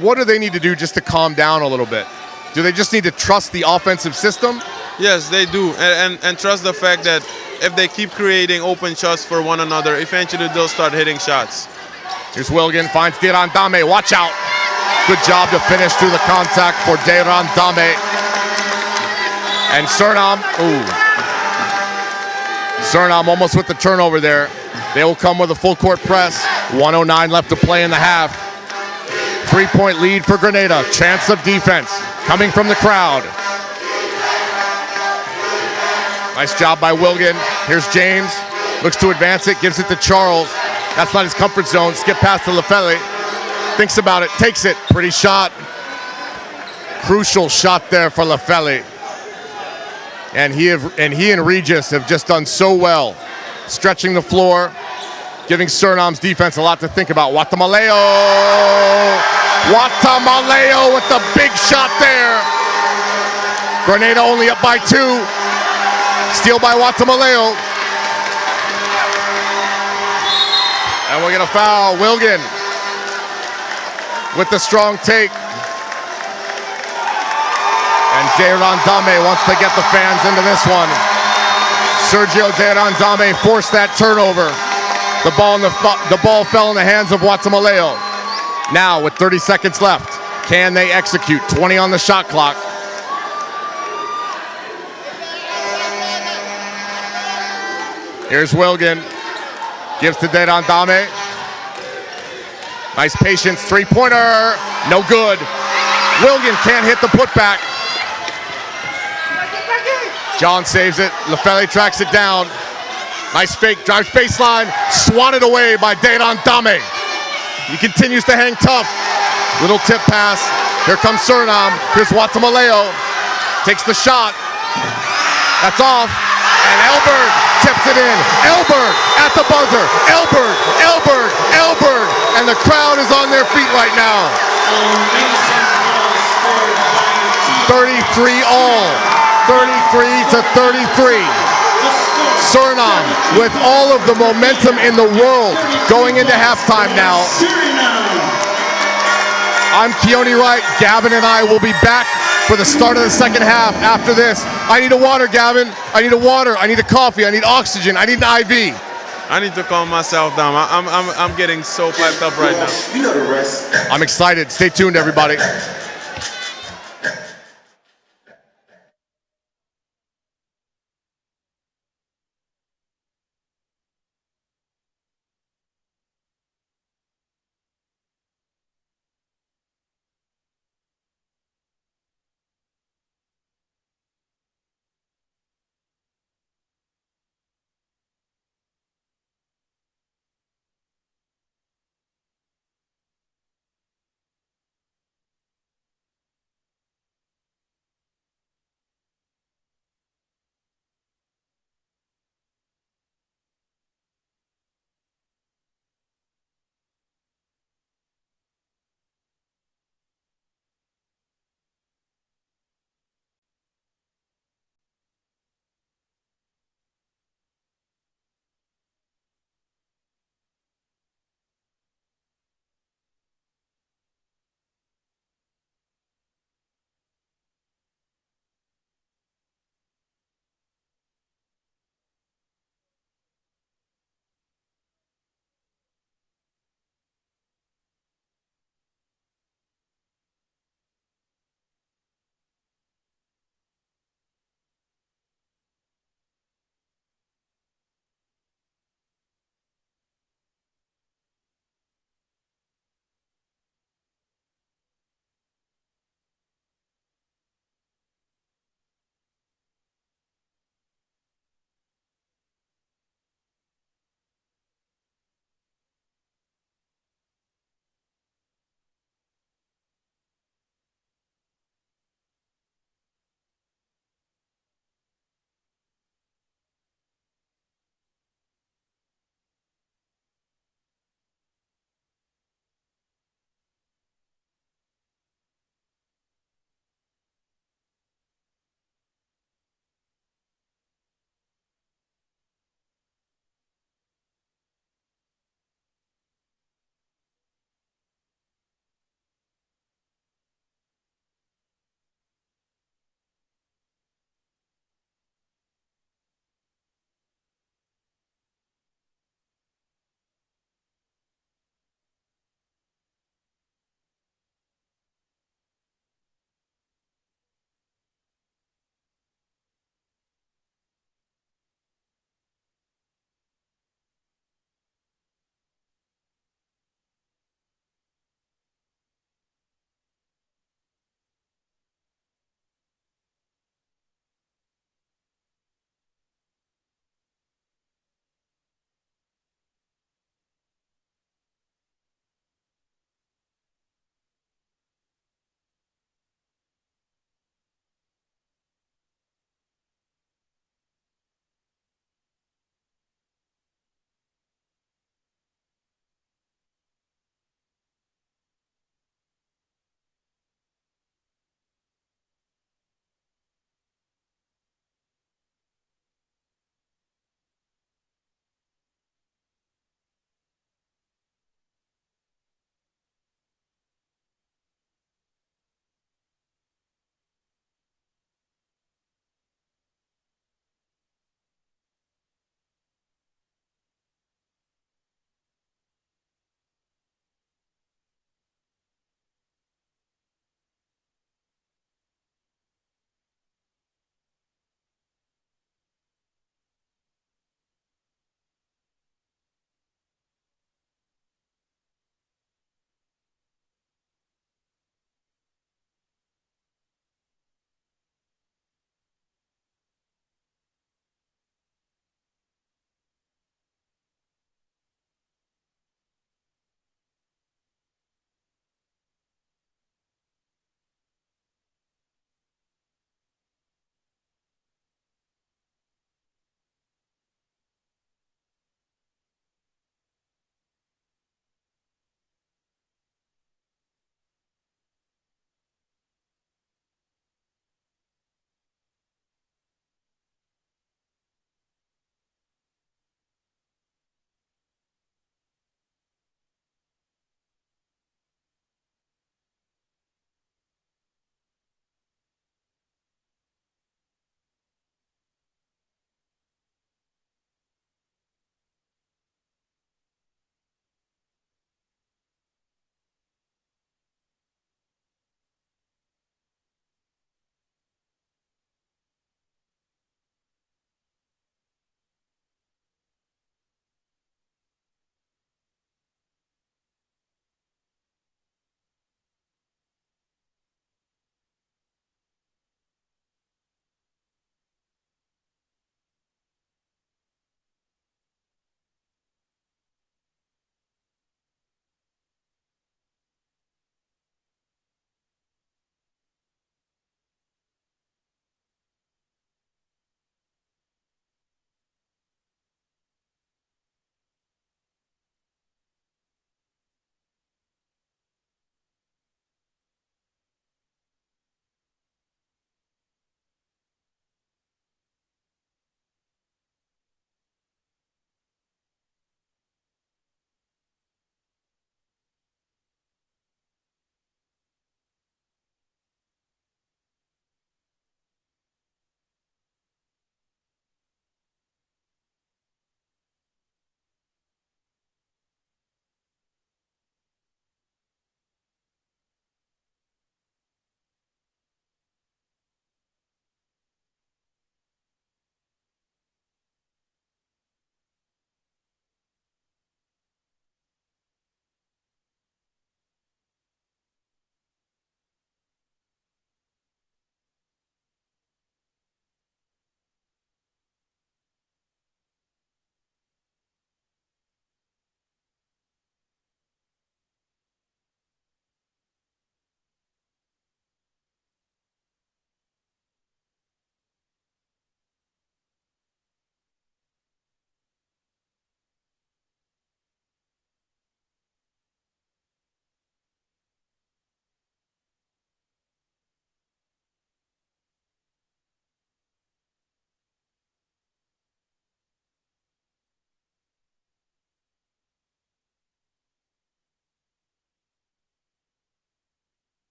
what do they need to do just to calm down a little bit? Do they just need to trust the offensive system? Yes, they do, and trust the fact that if they keep creating open shots for one another, eventually they'll start hitting shots. Here's Wilgen, finds Derandame, watch out. Good job to finish through the contact for Derandame. And Suriname, Suriname almost with the turnover there. They will come with a full court press. 1:09 left to play in the half. 3-point lead for Grenada. Chance of defense coming from the crowd. Nice job by Wilgen. Here's James. Looks to advance it, gives it to Charles. That's not his comfort zone. Skip past to Lefele. Thinks about it, takes it. Pretty shot. Crucial shot there for Lefele. And he and Regis have just done so well, stretching the floor, giving Suriname's defense a lot to think about. Watamaleo with the big shot there. Grenada only up by 2. Steal by Watamaleo. And we're gonna foul Wilgen with the strong take. And Derandame wants to get the fans into this one. Sergio Derandame forced that turnover. The ball fell in the hands of Watamaleo. Now with 30 seconds left, can they execute? 20 on the shot clock. Here's Wilgen, gives to Derandame. Nice patience, three-pointer, no good. Wilgen can't hit the putback. John saves it, Lefele tracks it down. Nice fake, drives baseline, swatted away by Derandame. He continues to hang tough. Little tip pass, here comes Suriname, here's Watamaleo. Takes the shot, that's off, and Elberg tips it in. Elberg at the buzzer, Elberg, and the crowd is on their feet right now. 33 all. 33-33. Suriname with all of the momentum in the world going into halftime now. I'm Keone Wright. Gavin and I will be back for the start of the second half after this. I need a water, Gavin. I need a water. I need a coffee. I need oxygen. I need an IV. I need to calm myself down. I'm getting so piped up right now. You know the rest. I'm excited. Stay tuned, everybody.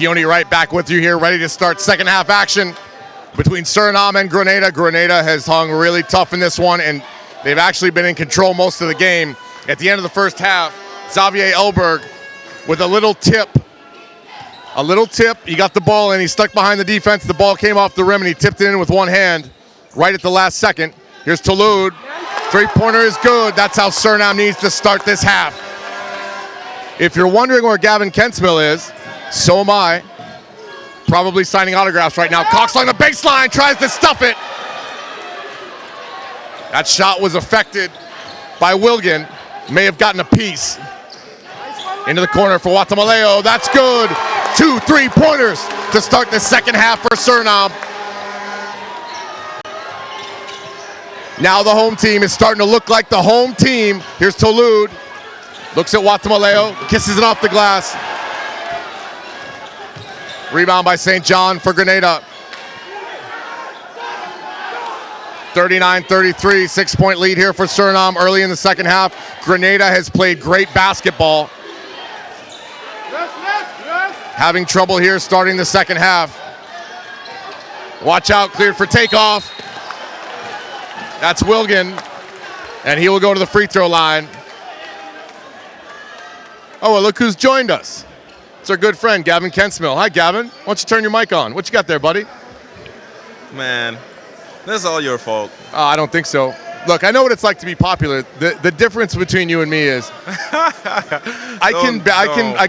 Keone Wright back with you here, ready to start second half action between Suriname and Grenada. Grenada has hung really tough in this one, and they've actually been in control most of the game. At the end of the first half, Xavier Elberg with a little tip. He got the ball and he stuck behind the defense. The ball came off the rim and he tipped it in with one hand right at the last second. Here's Tolude. Three-pointer is good. That's how Suriname needs to start this half. If you're wondering where Gavin Kensmill is, so am I. Probably signing autographs right now. Cox on the baseline, tries to stuff it. That shot was affected by Wilgen. May have gotten a piece. Into the corner for Watamaleo. That's good. 2 3-pointers to start the second half for Suriname. Now the home team is starting to look like the home team. Here's Tolude. Looks at Watamaleo. Kisses it off the glass. Rebound by St. John for Grenada. 39-33, 6-point lead here for Suriname early in the second half. Grenada has played great basketball. Having trouble here starting the second half. Watch out, cleared for takeoff. That's Wilgen, and he will go to the free throw line. Oh, well, look who's joined us. It's our good friend, Gavin Kensmill. Hi, Gavin. Why don't you turn your mic on? What you got there, buddy? Man, that's all your fault. Oh, I don't think so. Look, I know what it's like to be popular. The difference between you and me is I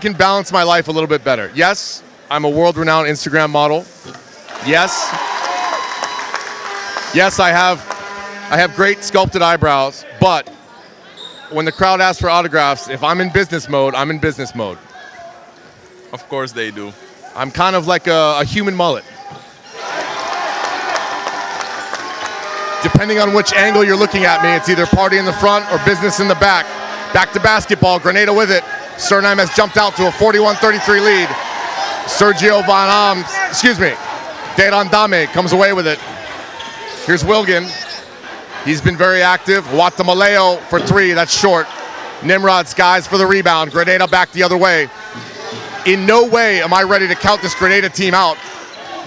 can balance my life a little bit better. Yes, I'm a world-renowned Instagram model. Yes, I have great sculpted eyebrows, but when the crowd asks for autographs, if I'm in business mode, I'm in business mode. Of course they do. I'm kind of like a human mullet. Depending on which angle you're looking at me, it's either party in the front or business in the back. Back to basketball, Grenada with it. Suriname has jumped out to a 41-33 lead. Sergio Deran Dame comes away with it. Here's Wilgen. He's been very active. Watamaleo for three, that's short. Nimrod skies for the rebound. Grenada back the other way. In no way am I ready to count this Grenada team out.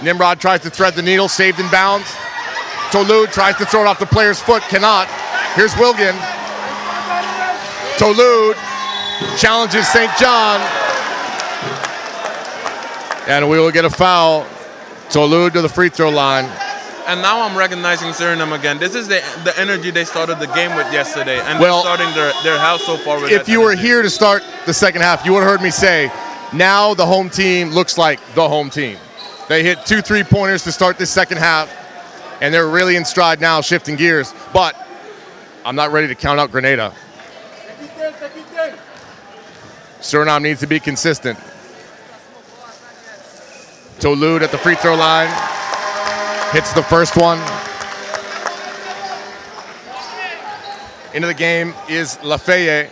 Nimrod tries to thread the needle, saved in bounds. Tolude tries to throw it off the player's foot, cannot. Here's Wilgen. Tolude challenges St. John. And we will get a foul. Tolude to the free throw line. And now I'm recognizing Suriname again. This is the energy they started the game with yesterday. And they're starting their half so far with if you were here to start the second half, you would have heard me say, now the home team looks like the home team. They hit 2 3-pointers to start this second half. And they're really in stride now, shifting gears. But I'm not ready to count out Grenada. Suriname needs to be consistent. Tolude at the free throw line. Hits the first one. Into the game is Lafayette.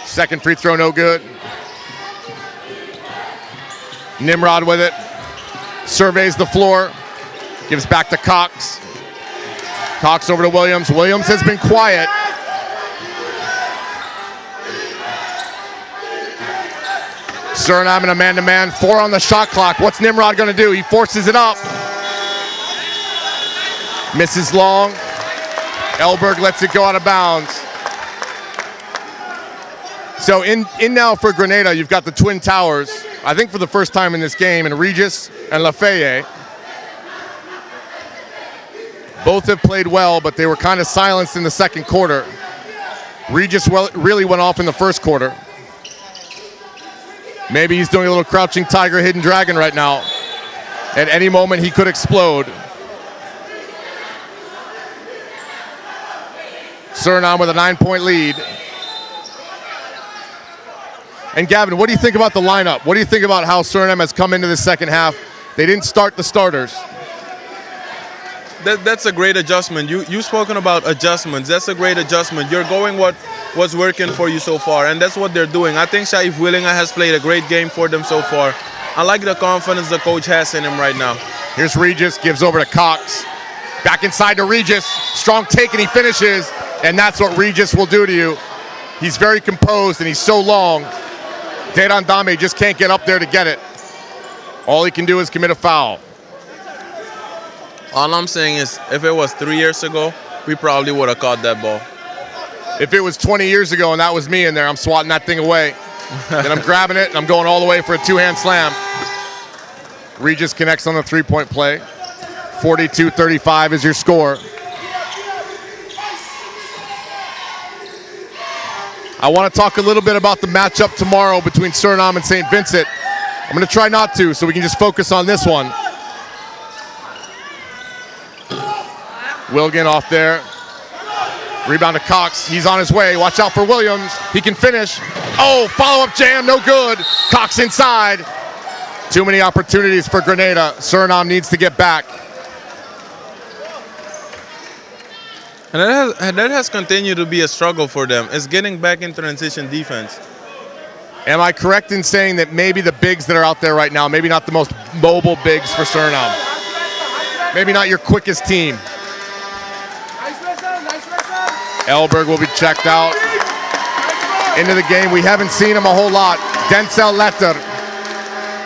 Second free throw, no good. Nimrod with it. Surveys the floor. Gives back to Cox. Cox over to Williams. Williams has been quiet. Suriname in a man-to-man. 4 on the shot clock. What's Nimrod going to do? He forces it up. Misses long. Elberg lets it go out of bounds. So in now for Grenada, you've got the Twin Towers. I think for the first time in this game, and Regis and Lafayette. Both have played well, but they were kind of silenced in the second quarter. Regis really went off in the first quarter. Maybe he's doing a little crouching tiger, hidden dragon right now. At any moment, he could explode. Suriname with a 9-point lead. And Gavin, what do you think about the lineup? What do you think about how Suriname has come into the second half? They didn't start the starters. That's a great adjustment. You've spoken about adjustments. That's a great adjustment. You're going what's working for you so far, and that's what they're doing. I think Shaif Willinga has played a great game for them so far. I like the confidence the coach has in him right now. Here's Regis, gives over to Cox. Back inside to Regis. Strong take, and he finishes. And that's what Regis will do to you. He's very composed and he's so long. Dedan Dame just can't get up there to get it. All he can do is commit a foul. All I'm saying is, if it was 3 years ago, we probably would have caught that ball. If it was 20 years ago and that was me in there, I'm swatting that thing away. Then I'm grabbing it and I'm going all the way for a two-hand slam. Regis connects on the three-point play. 42-35 is your score. I want to talk a little bit about the matchup tomorrow between Suriname and St. Vincent. I'm going to try not to, so we can just focus on this one. Wilgen off there. Rebound to Cox. He's on his way. Watch out for Williams. He can finish. Oh, follow-up jam, no good. Cox inside. Too many opportunities for Grenada. Suriname needs to get back. And that has continued to be a struggle for them. It's getting back in transition defense. Am I correct in saying that maybe the bigs that are out there right now, maybe not the most mobile bigs for Suriname? Maybe not your quickest team. Elberg will be checked out. Into the game, we haven't seen him a whole lot. Denzel Letter.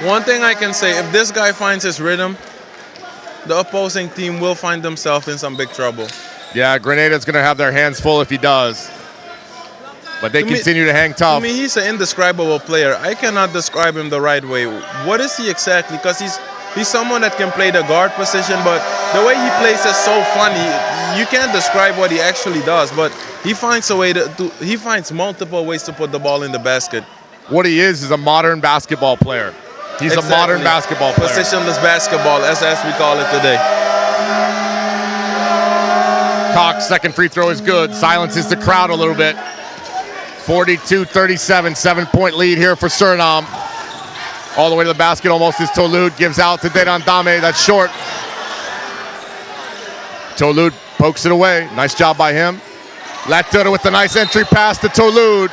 One thing I can say, if this guy finds his rhythm, the opposing team will find themselves in some big trouble. Yeah, Grenada's going to have their hands full if he does. But they continue to hang tough. I mean, he's an indescribable player. I cannot describe him the right way. What is he exactly? Because he's someone that can play the guard position, but the way he plays is so funny. You can't describe what he actually does, but he finds a way he finds multiple ways to put the ball in the basket. What he is a modern basketball player. He's a modern basketball player. Positionless basketball, as we call it today. Cox, second free throw is good. Silences the crowd a little bit. 42-37, 7-point lead here for Suriname. All the way to the basket, almost is Tolud. Gives out to Dedan Dame, that's short. Tolud pokes it away. Nice job by him. Letter with the nice entry pass to Tolud.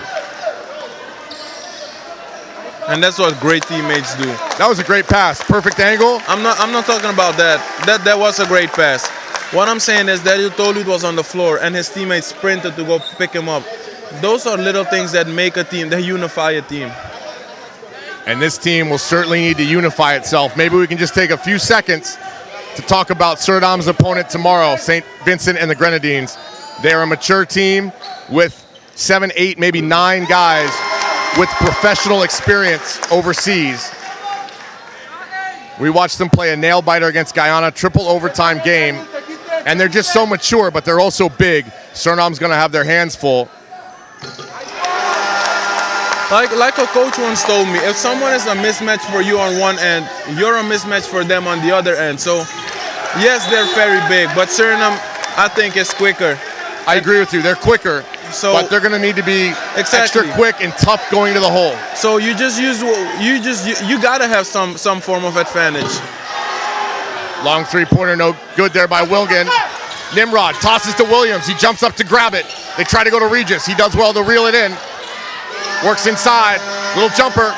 And that's what great teammates do. That was a great pass. Perfect angle. I'm not talking about that. That was a great pass. What I'm saying is that Tolud was on the floor and his teammates sprinted to go pick him up. Those are little things that make a team, that unify a team. And this team will certainly need to unify itself. Maybe we can just take a few seconds to talk about Suriname's opponent tomorrow, St. Vincent and the Grenadines. They're a mature team with 7, 8, maybe 9 guys with professional experience overseas. We watched them play a nail-biter against Guyana, triple overtime game, and they're just so mature, but they're also big. Suriname's going to have their hands full. Like a coach once told me, if someone is a mismatch for you on one end, you're a mismatch for them on the other end. So, yes, they're very big, but Suriname, I think, is quicker. I agree with you. They're quicker, but they're going to need to be extra quick and tough going to the hole. So you got to have some form of advantage. Long three-pointer, no good there by Wilgen. Nimrod tosses to Williams. He jumps up to grab it. They try to go to Regis. He does well to reel it in. Works inside. Little jumper.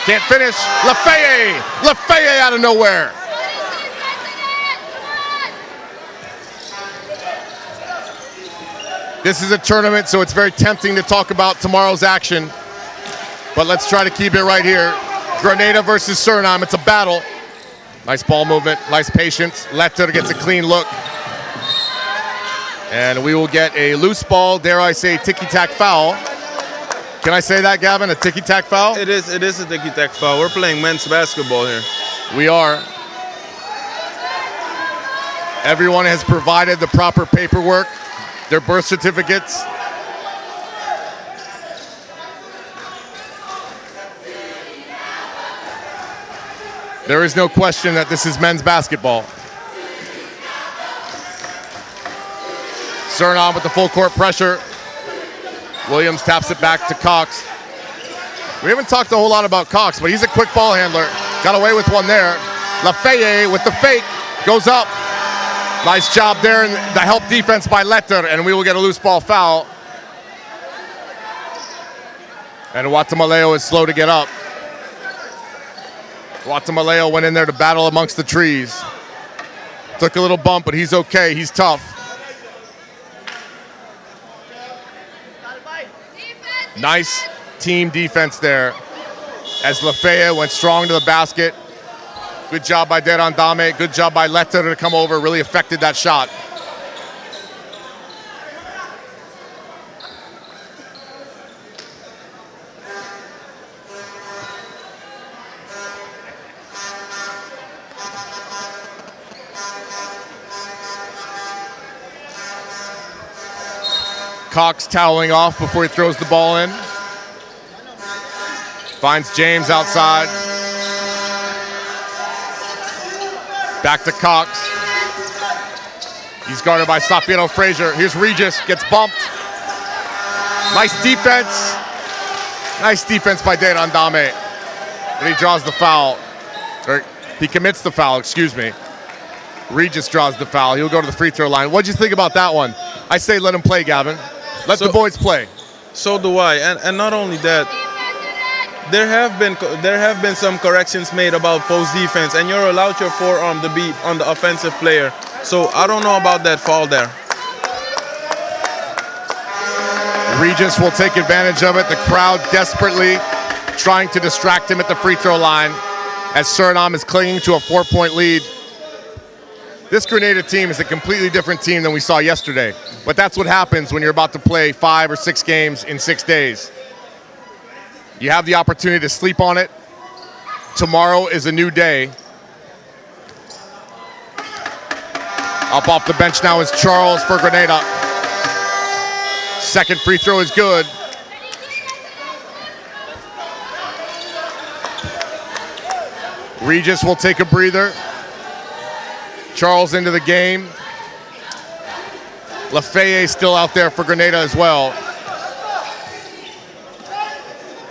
Can't finish. Lafayette out of nowhere. This is a tournament, so it's very tempting to talk about tomorrow's action. But let's try to keep it right here. Grenada versus Suriname. It's a battle. Nice ball movement. Nice patience. Letter gets a clean look. And we will get a loose ball, dare I say, ticky-tack foul. Can I say that, Gavin? A ticky-tack foul? It is a ticky-tack foul. We're playing men's basketball here. We are. Everyone has provided the proper paperwork, their birth certificates. There is no question that this is men's basketball. Suriname with the full court pressure. Williams taps it back to Cox. We haven't talked a whole lot about Cox, but he's a quick ball handler. Got away with one there. Lafayette with the fake, goes up. Nice job there in the help defense by Letter, and we will get a loose ball foul. And Watamaleo is slow to get up. Watamaleo went in there to battle amongst the trees. Took a little bump, but he's okay, he's tough. Nice team defense there as Lafayette went strong to the basket. Good job by Derandame. Good job by Letter to come over. Really affected that shot. Cox toweling off before he throws the ball in. Finds James outside. Back to Cox. He's guarded by Safieno Frazier. Here's Regis, gets bumped. Nice defense. Nice defense by Derandame. And he draws the foul. Or he commits the foul, excuse me. Regis draws the foul. He'll go to the free throw line. What'd you think about that one? I say let him play, Gavin. Let the boys play. So do I. And not only that, there have been some corrections made about post defense, and you're allowed your forearm to be on the offensive player. So I don't know about that foul there. Regis will take advantage of it. The crowd desperately trying to distract him at the free throw line as Surinam is clinging to a 4-point lead. This Grenada team is a completely different team than we saw yesterday. But that's what happens when you're about to play 5 or 6 games in 6 days. You have the opportunity to sleep on it. Tomorrow is a new day. Up off the bench now is Charles for Grenada. Second free throw is good. Regis will take a breather. Charles into the game. Lafayette still out there for Grenada as well.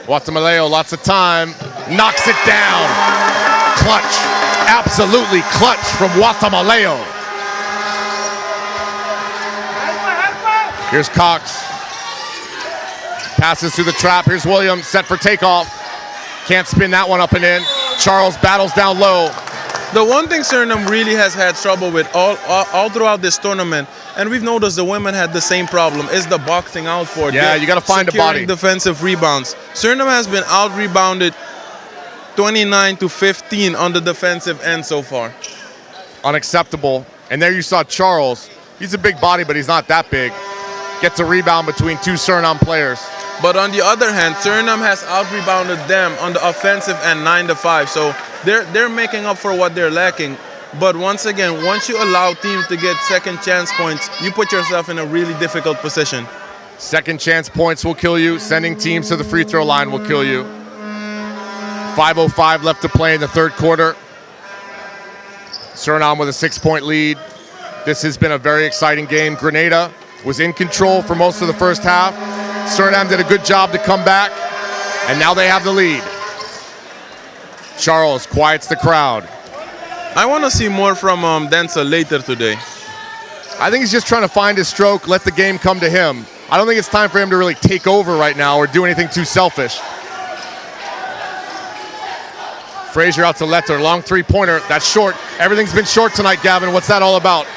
Guatemaleo, lots of time. Knocks it down. Clutch. Absolutely clutch from Guatemaleo. Here's Cox. Passes through the trap. Here's Williams, set for takeoff. Can't spin that one up and in. Charles battles down low. The one thing Suriname really has had trouble with all throughout this tournament, and we've noticed the women had the same problem, is the boxing out for Yeah, you got to find a body. Defensive rebounds. Suriname has been out-rebounded 29-15 on the defensive end so far. Unacceptable. And there you saw Charles. He's a big body, but he's not that big. Gets a rebound between 2 Suriname players. But on the other hand, Suriname has out-rebounded them on the offensive end 9-5. So they're making up for what they're lacking. But once again, once you allow teams to get second chance points, you put yourself in a really difficult position. Second chance points will kill you. Sending teams to the free throw line will kill you. 5:05 left to play in the third quarter. Suriname with a 6-point lead. This has been a very exciting game. Grenada was in control for most of the first half. Suriname did a good job to come back, and now they have the lead. Charles quiets the crowd. I want to see more from Denzel later today. I think he's just trying to find his stroke, let the game come to him. I don't think it's time for him to really take over right now or do anything too selfish. Frazier out to Letter, long three-pointer, that's short. Everything's been short tonight, Gavin. What's that all about?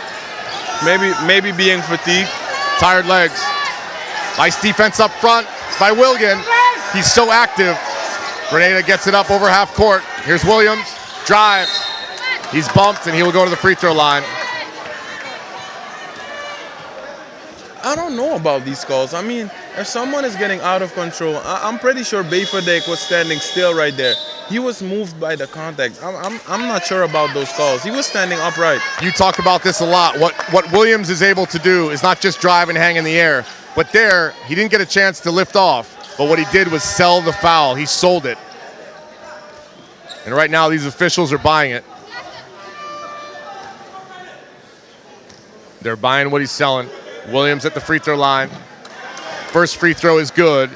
Maybe being fatigued. Tired legs. Nice defense up front by Wilgen. He's so active. Grenada gets it up over half court. Here's Williams, drives. He's bumped and he will go to the free throw line. I don't know about these calls. I mean, if someone is getting out of control, I'm pretty sure Beyfadek was standing still right there. He was moved by the contact. I'm not sure about those calls. He was standing upright. You talk about this a lot. What Williams is able to do is not just drive and hang in the air, but there, he didn't get a chance to lift off. But what he did was sell the foul. He sold it. And right now, these officials are buying it. They're buying what he's selling. Williams at the free throw line. First free throw is good.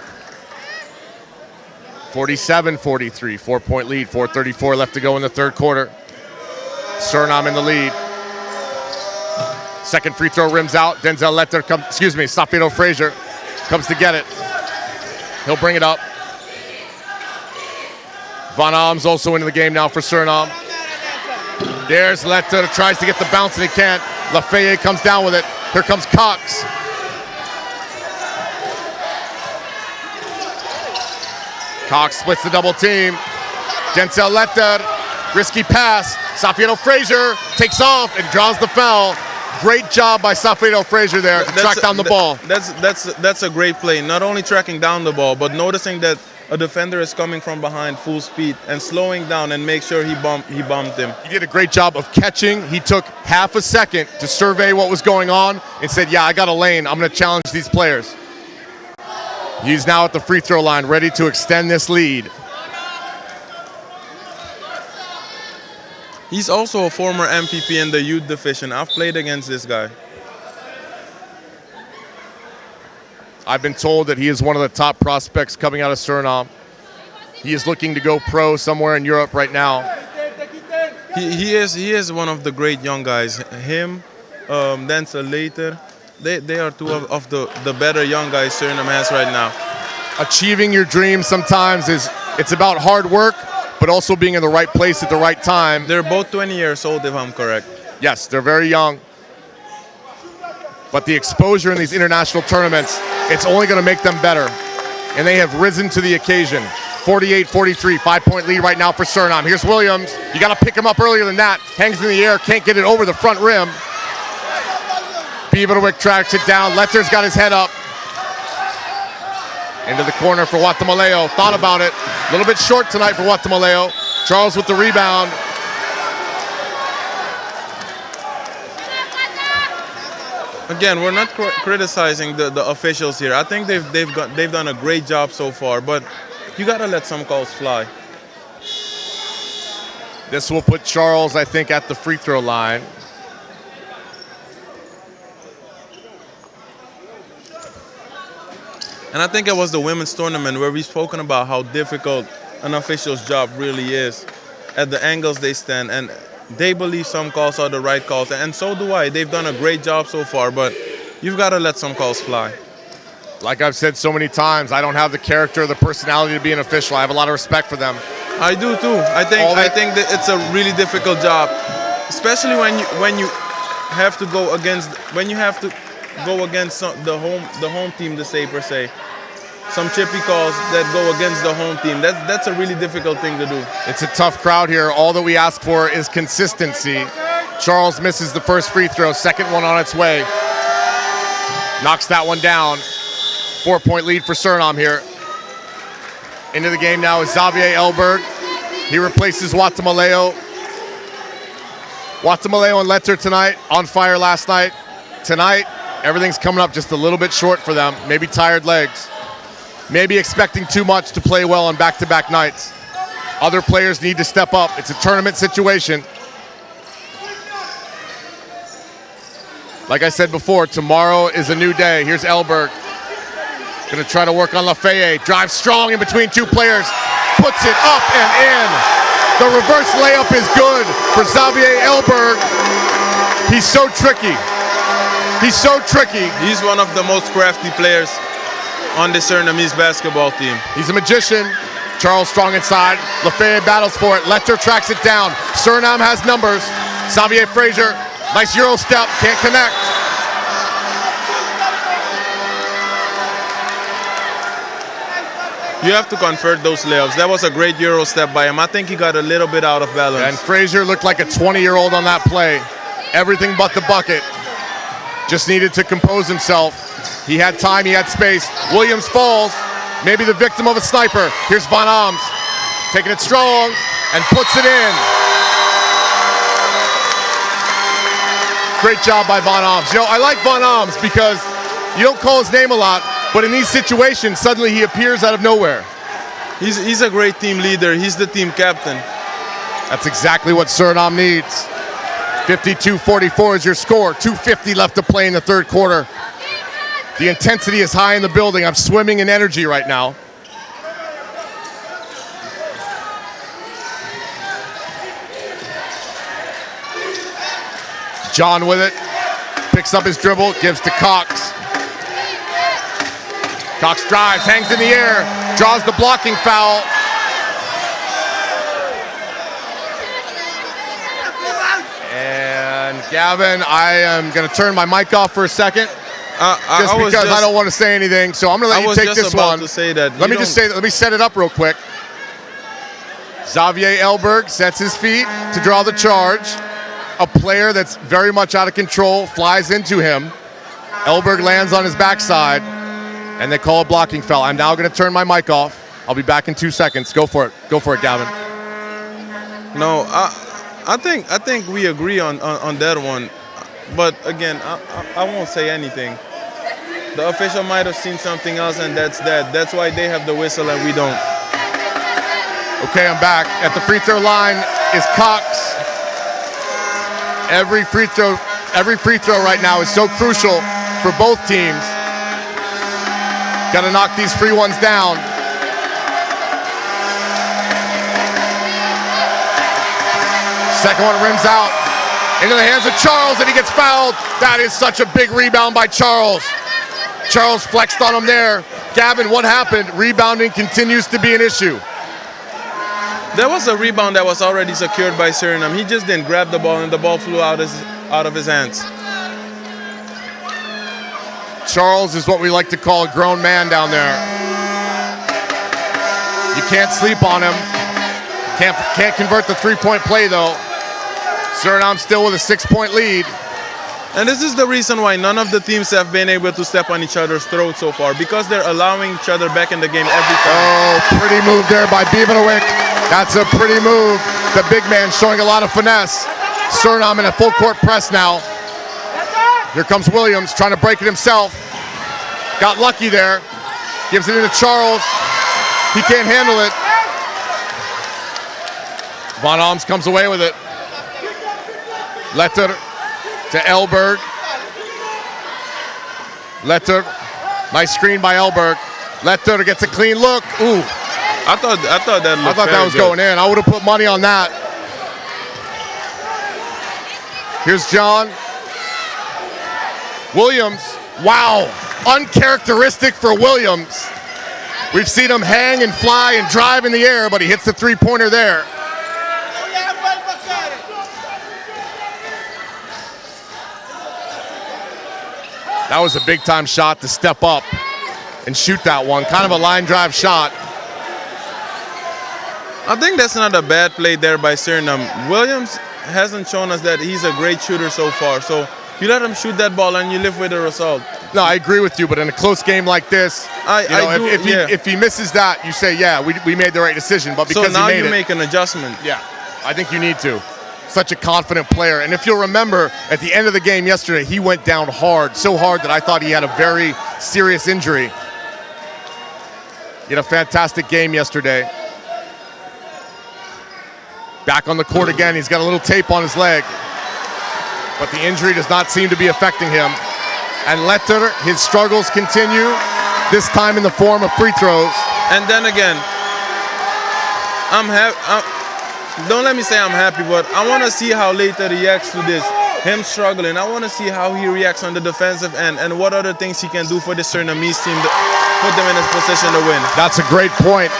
47-43, 4-point lead, 4:34 left to go in the third quarter. Suriname in the lead. Second free throw rims out. Denzel Letter comes, Safieno Frazier comes to get it. He'll bring it up. Van Alm's also into the game now for Suriname. There's Letter, tries to get the bounce and he can't. Lafayette comes down with it. Here comes Cox. Cox splits the double team. Denzel Letter, risky pass. Safiedo Frazier takes off and draws the foul. Great job by Safiedo Frazier there to track down the ball. That's a great play. Not only tracking down the ball, but noticing that a defender is coming from behind full speed and slowing down and make sure he bumped him. He did a great job of catching. He took half a second to survey what was going on and said, yeah, I got a lane. I'm going to challenge these players. He's now at the free throw line, ready to extend this lead. He's also a former MVP in the youth division. I've played against this guy. I've been told that he is one of the top prospects coming out of Suriname. He is looking to go pro somewhere in Europe right now. He is one of the great young guys. Him, Denzel Later, they are two of the better young guys Suriname has right now. Achieving your dreams sometimes it's about hard work, but also being in the right place at the right time. They're both 20 years old, if I'm correct. Yes, they're very young. But the exposure in these international tournaments, it's only going to make them better. And they have risen to the occasion. 48-43, 5-point lead right now for Suriname. Here's Williams. You got to pick him up earlier than that. Hangs in the air, can't get it over the front rim. Beaverwick tracks it down. Letter's got his head up. Into the corner for Guatemaleo. Thought about it. A little bit short tonight for Guatemaleo. Charles with the rebound. Again, we're not criticizing the officials here. I think they've done a great job so far, but you gotta let some calls fly. This will put Charles, I think, at the free throw line. And I think it was the women's tournament where we've spoken about how difficult an official's job really is at the angles they stand. And they believe some calls are the right calls, and so do I. They've done a great job so far, but you've got to let some calls fly. Like I've said so many times, I don't have the character or the personality to be an official. I have a lot of respect for them. I do too. I think that it's a really difficult job, especially when you have to go against the home team, to say per se. Some chippy calls that go against the home team. That's a really difficult thing to do. It's a tough crowd here. All that we ask for is consistency. Charles misses the first free throw. Second one on its way. Knocks that one down. 4-point lead for Suriname here. Into the game now is Xavier Elberg. He replaces Guatemaleo. Guatemaleo and Letter tonight, on fire last night. Tonight, everything's coming up just a little bit short for them. Maybe tired legs. Maybe expecting too much to play well on back-to-back nights. Other players need to step up. It's a tournament situation. Like I said before, tomorrow is a new day. Here's Elberg. Gonna try to work on Lafayette. Drives strong in between two players. Puts it up and in. The reverse layup is good for Xavier Elberg. He's so tricky. He's so tricky. He's one of the most crafty players on the Surinamese basketball team. He's a magician. Charles strong inside. Lafayette battles for it. Letter tracks it down. Suriname has numbers. Xavier Frazier, nice Euro step, can't connect. You have to convert those layups. That was a great Euro step by him. I think he got a little bit out of balance. And Frazier looked like a 20-year-old on that play. Everything but the bucket. Just needed to compose himself. He had time, he had space. Williams falls, maybe the victim of a sniper. Here's Van Aams, taking it strong and puts it in. Great job by Van Aams. You know, I like Van Aams because you don't call his name a lot, but in these situations, suddenly he appears out of nowhere. He's a great team leader. He's the team captain. That's exactly what Suriname needs. 52-44 is your score. 2:50 left to play in the third quarter. The intensity is high in the building. I'm swimming in energy right now. John with it. Picks up his dribble, gives to Cox. Cox drives, hangs in the air, draws the blocking foul. And Gavin, I am going to turn my mic off for a second. just because I don't want to say anything. So I'm going to let you take this one. To say that. Let me set it up real quick. Xavier Elberg sets his feet to draw the charge. A player that's very much out of control flies into him. Elberg lands on his backside, and they call a blocking foul. I'm now going to turn my mic off. I'll be back in 2 seconds. Go for it. Go for it, Gavin. No, I think we agree on that one. But again, I won't say anything. The official might have seen something else, and that's that. That's why they have the whistle and we don't. Okay, I'm back. At the free throw line is Cox. Every free throw right now is so crucial for both teams. Got to knock these free ones down. Second one rims out into the hands of Charles, and he gets fouled. That is such a big rebound by Charles. Charles flexed on him there. Gavin, what happened? Rebounding continues to be an issue. There was a rebound that was already secured by Surinam. He just didn't grab the ball, and the ball flew out of his hands. Charles is what we like to call a grown man down there. You can't sleep on him. Can't convert the three-point play, though. Surinam still with a 6-point lead. And this is the reason why none of the teams have been able to step on each other's throats so far, because they're allowing each other back in the game every time. Oh, pretty move there by Bivanovic. That's a pretty move. The big man showing a lot of finesse. Surinam in a full court press now. Here comes Williams trying to break it himself. Got lucky there. Gives it into Charles. He can't handle it. Von Alms comes away with it. Letter to Elberg. Letter, nice screen by Elberg. Letter gets a clean look. Ooh. I thought that was going in. I would have put money on that. Here's John. Williams. Wow. Uncharacteristic for Williams. We've seen him hang and fly and drive in the air, but he hits the three-pointer there. That was a big-time shot to step up and shoot that one. Kind of a line drive shot. I think that's not a bad play there by Surinam. Williams hasn't shown us that he's a great shooter so far. So you let him shoot that ball and you live with the result. No, I agree with you, but in a close game like this, if he misses that, you say, yeah, we made the right decision. But because so now he made you make an adjustment. Yeah, I think you need to. Such a confident player. And if you'll remember, at the end of the game yesterday, he went down hard, so hard that I thought he had a very serious injury. He had a fantastic game yesterday. Back on the court again. He's got a little tape on his leg, but the injury does not seem to be affecting him. And Letter, his struggles continue, this time in the form of free throws. And then again, don't let me say I'm happy, but I want to see how Leiter reacts to this. Him struggling. I want to see how he reacts on the defensive end and what other things he can do for the Surinamese team to put them in a position to win. That's a great point.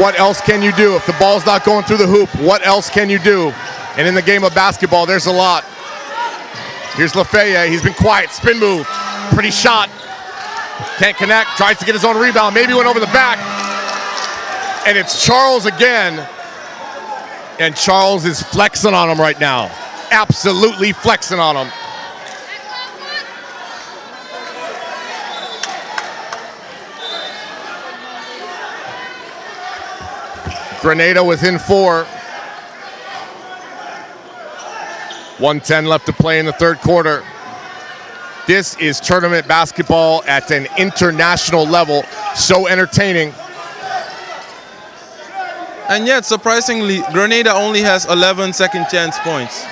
What else can you do? If the ball's not going through the hoop, what else can you do? And in the game of basketball, there's a lot. Here's Lafayette. He's been quiet. Spin move. Pretty shot. Can't connect. Tries to get his own rebound. Maybe went over the back. And it's Charles again. And Charles is flexing on him right now. Absolutely flexing on him. Grenada within 4. 1:10 left to play in the third quarter. This is tournament basketball at an international level. So entertaining. And yet, surprisingly, Grenada only has 11 second chance points.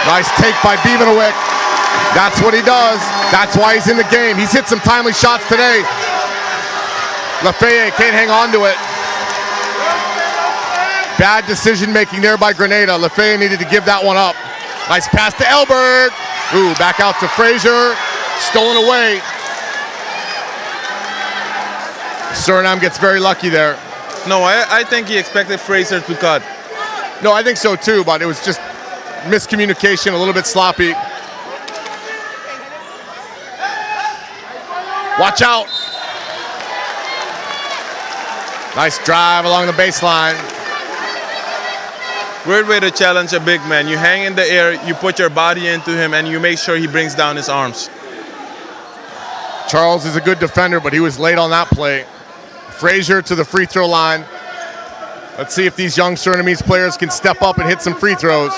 Nice take by Bivanovic. That's what he does. That's why he's in the game. He's hit some timely shots today. Lafayette can't hang on to it. Bad decision making there by Grenada. Lafayette needed to give that one up. Nice pass to Elberg. Ooh, back out to Frazier. Stolen away. Surinam gets very lucky there. No, I think he expected Frazier to cut. No, I think so too, but it was just miscommunication, a little bit sloppy. Watch out. Nice drive along the baseline. Great way to challenge a big man. You hang in the air, you put your body into him, and you make sure he brings down his arms. Charles is a good defender, but he was late on that play. Frazier to the free throw line. Let's see if these young Surinamese players can step up and hit some free throws.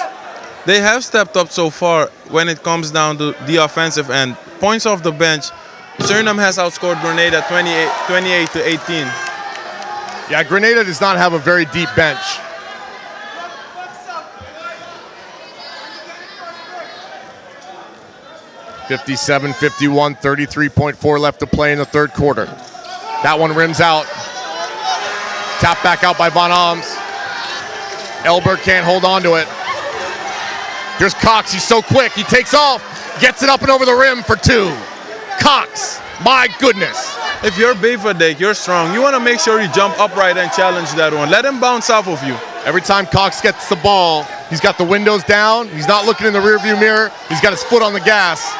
They have stepped up so far when it comes down to the offensive end. Points off the bench, Suriname has outscored Grenada 28 to 18. Yeah, Grenada does not have a very deep bench. (57-51), 33.4 left to play in the third quarter. That one rims out. Tap back out by Van Alms. Elberg can't hold on to it. Here's Cox, he's so quick, he takes off, gets it up and over the rim for two. Cox, my goodness. If you're Beverdyk, you're strong. You want to make sure you jump upright and challenge that one. Let him bounce off of you. Every time Cox gets the ball, he's got the windows down, he's not looking in the rearview mirror, he's got his foot on the gas.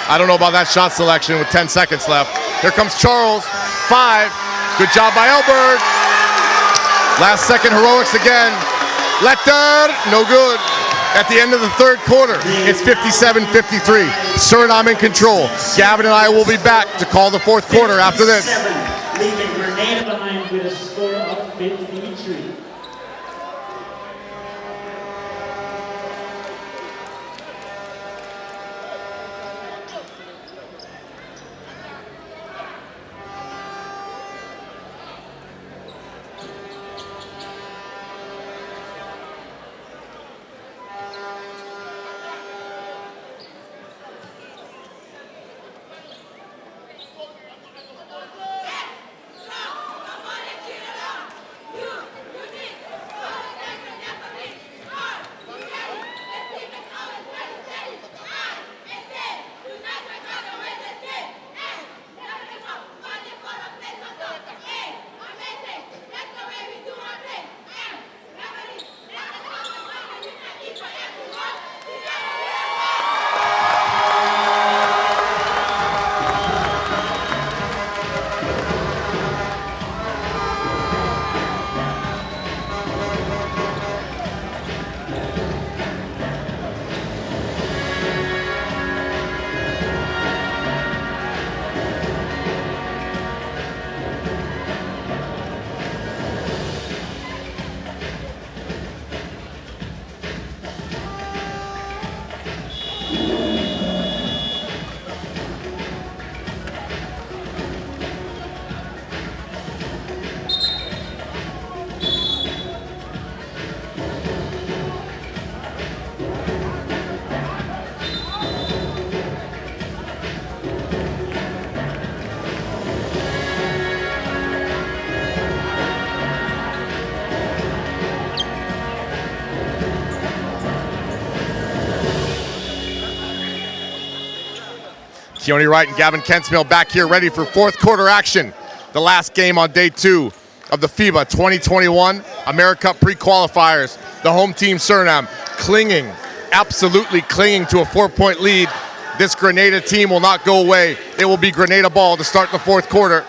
I don't know about that shot selection with 10 seconds left. Here comes Charles, 5. Good job by Elberg. Last second heroics again. Letter, no good. At the end of the third quarter, it's 57-53. Suriname in control. Gavin and I will be back to call the fourth quarter after this. Leaving Grenada behind with a score of 53. Keone Wright and Gavin Kensmill back here ready for fourth quarter action. The last game on day 2 of the FIBA 2021 AmeriCup Pre-Qualifiers. The home team Suriname clinging, absolutely clinging to a 4-point lead. This Grenada team will not go away. It will be Grenada ball to start the fourth quarter.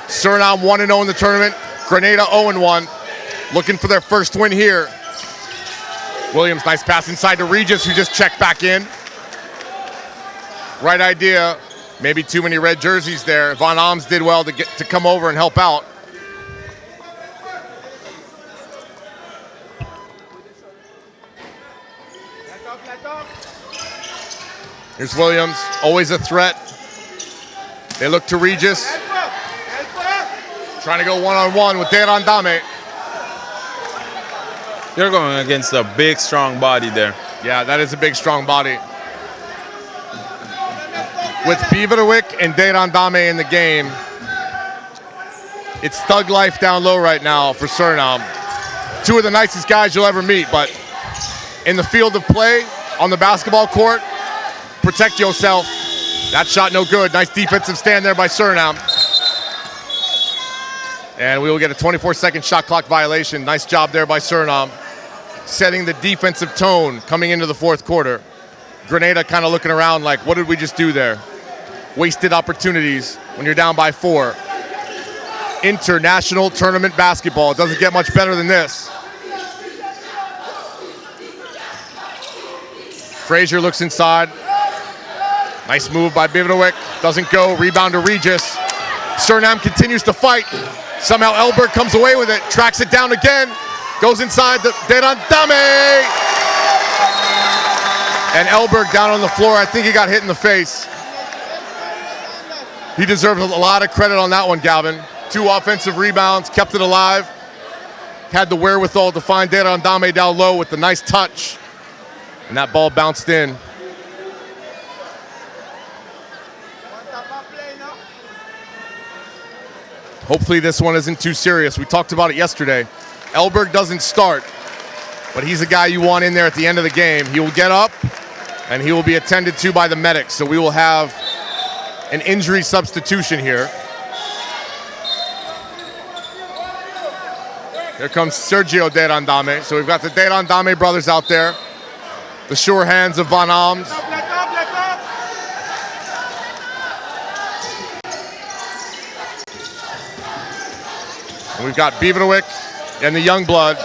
Suriname 1-0 in the tournament. Grenada 0-1. Looking for their first win here. Williams, nice pass inside to Regis, who just checked back in. Right idea. Maybe too many red jerseys there. Van Alms did well to come over and help out. Here's Williams, always a threat. They look to Regis. Trying to go one-on-one with Deran Dame. You're going against a big, strong body there. Yeah, that is a big, strong body. With Beverdyk and Deran Dame in the game, it's thug life down low right now for Suriname. Two of the nicest guys you'll ever meet, but in the field of play, on the basketball court, protect yourself. That shot no good. Nice defensive stand there by Suriname. And we will get a 24-second shot clock violation. Nice job there by Suriname, setting the defensive tone coming into the fourth quarter. Grenada kind of looking around like, what did we just do there? wasted opportunities when you're down by 4. International tournament basketball. It doesn't get much better than this. Frazier looks inside. Nice move by Bivinovic. Doesn't go. Rebound to Regis. Surinam continues to fight. Somehow Elberg comes away with it. Tracks it down again. Goes inside the Derandame. And Elberg down on the floor. I think he got hit in the face. He deserves a lot of credit on that one, Galvin. 2 offensive rebounds, kept it alive. Had the wherewithal to find Derandame down low with the nice touch. And that ball bounced in. Hopefully this one isn't too serious. We talked about it yesterday. Elberg doesn't start, but he's a guy you want in there at the end of the game. He will get up, and he will be attended to by the medics. So we will have an injury substitution here. Here comes Sergio Derandame. So we've got the Derandame brothers out there. The sure hands of Van Alms. And we've got Bivinovic and the young blood.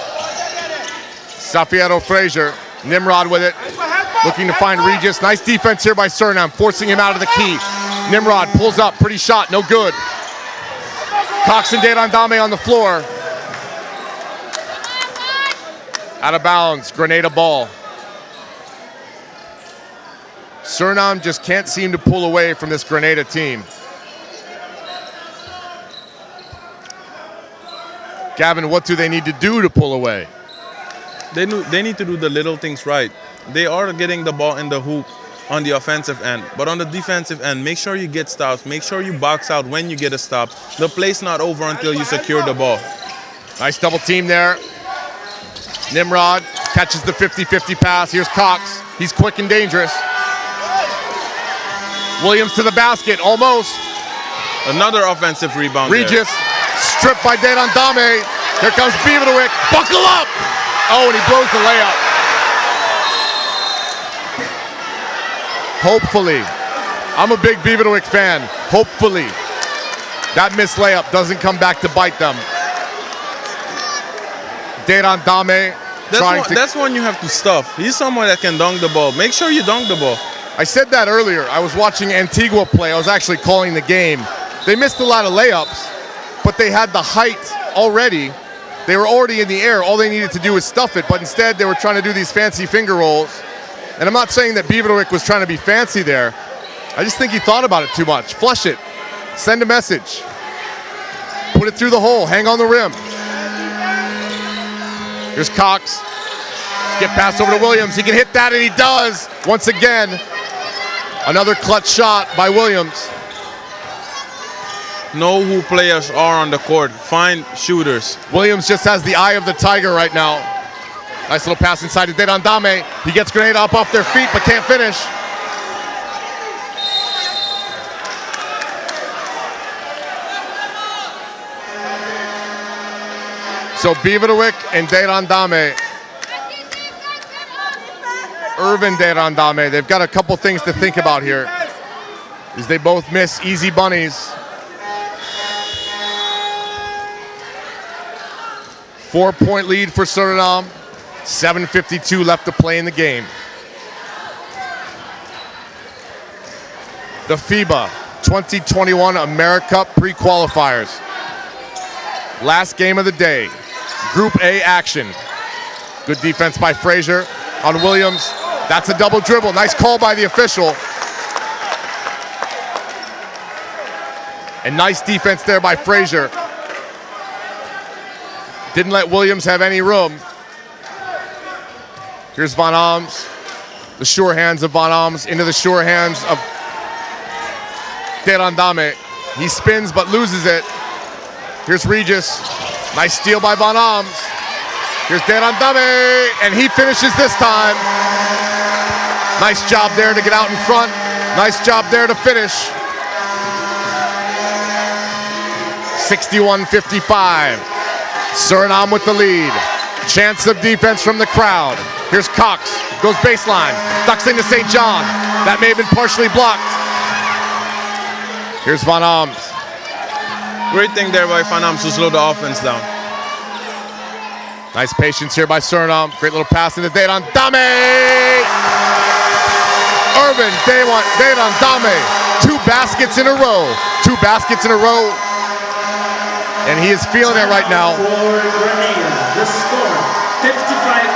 Safiero Frazier. Nimrod with it. Looking to find Regis. Nice defense here by Surinam, forcing him out of the key. Nimrod pulls up. Pretty shot. No good. Cox and Derandame on the floor. Out of bounds. Grenada ball. Surinam just can't seem to pull away from this Grenada team. Gavin, what do they need to do to pull away? They need to do the little things right. They are getting the ball in the hoop on the offensive end, but on the defensive end, make sure you get stops. Make sure you box out when you get a stop. The play's not over until you secure the ball. Nice double team there. Nimrod catches the 50-50 pass. Here's Cox. He's quick and dangerous. Williams to the basket, almost. Another offensive rebound. Regis, stripped by Derandame. Here comes Bivinovic. Buckle up! Oh, and he blows the layup. Hopefully. I'm a big Bivinovic fan. Hopefully that missed layup doesn't come back to bite them. Derandame that's one you have to stuff. He's someone that can dunk the ball. Make sure you dunk the ball. I said that earlier. I was watching Antigua play. I was actually calling the game. They missed a lot of layups, but they had the height already. They were already in the air. All they needed to do was stuff it, but instead they were trying to do these fancy finger rolls. And I'm not saying that Bivinovic was trying to be fancy there. I just think he thought about it too much. Flush it. Send a message. Put it through the hole. Hang on the rim. Here's Cox. Get pass over to Williams. He can hit that, and he does. Once again, another clutch shot by Williams. Know who players are on the court. Find shooters. Williams just has the eye of the tiger right now. Nice little pass inside to Derandame. He gets Grenada up off their feet, but can't finish. So Bivinovic and Derandame. Irvin Derandame. They've got a couple things to think about here. As they both miss easy bunnies. 4-point lead for Surinam. 7:52 left to play in the game. The FIBA 2021 AmeriCup Pre-Qualifiers. Last game of the day. Group A action. Good defense by Frazier on Williams. That's a double dribble. Nice call by the official. And nice defense there by Frazier. Didn't let Williams have any room. Here's Van Alms. The sure hands of Van Alms into the sure hands of Derandame. He spins but loses it. Here's Regis. Nice steal by Van Alms. Here's Derandame, and he finishes this time. Nice job there to get out in front. Nice job there to finish. 61-55. Surinam with the lead. Chance of defense from the crowd. Here's Cox. Goes baseline. Ducks into St. John. That may have been partially blocked. Here's Van Ams. Great thing there by Van Ams to slow the offense down. Nice patience here by Surinam. Great little pass into Dedan Dame. Irvin Dedan Dame. 2 baskets in a row. 2 baskets in a row. And he is feeling it right now. For Grenada, the score 55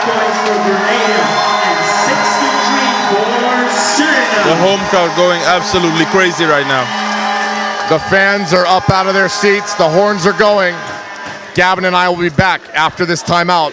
points for Grenada and 63 for Surinam. The home crowd going absolutely crazy right now. The fans are up out of their seats. The horns are going. Gavin and I will be back after this timeout.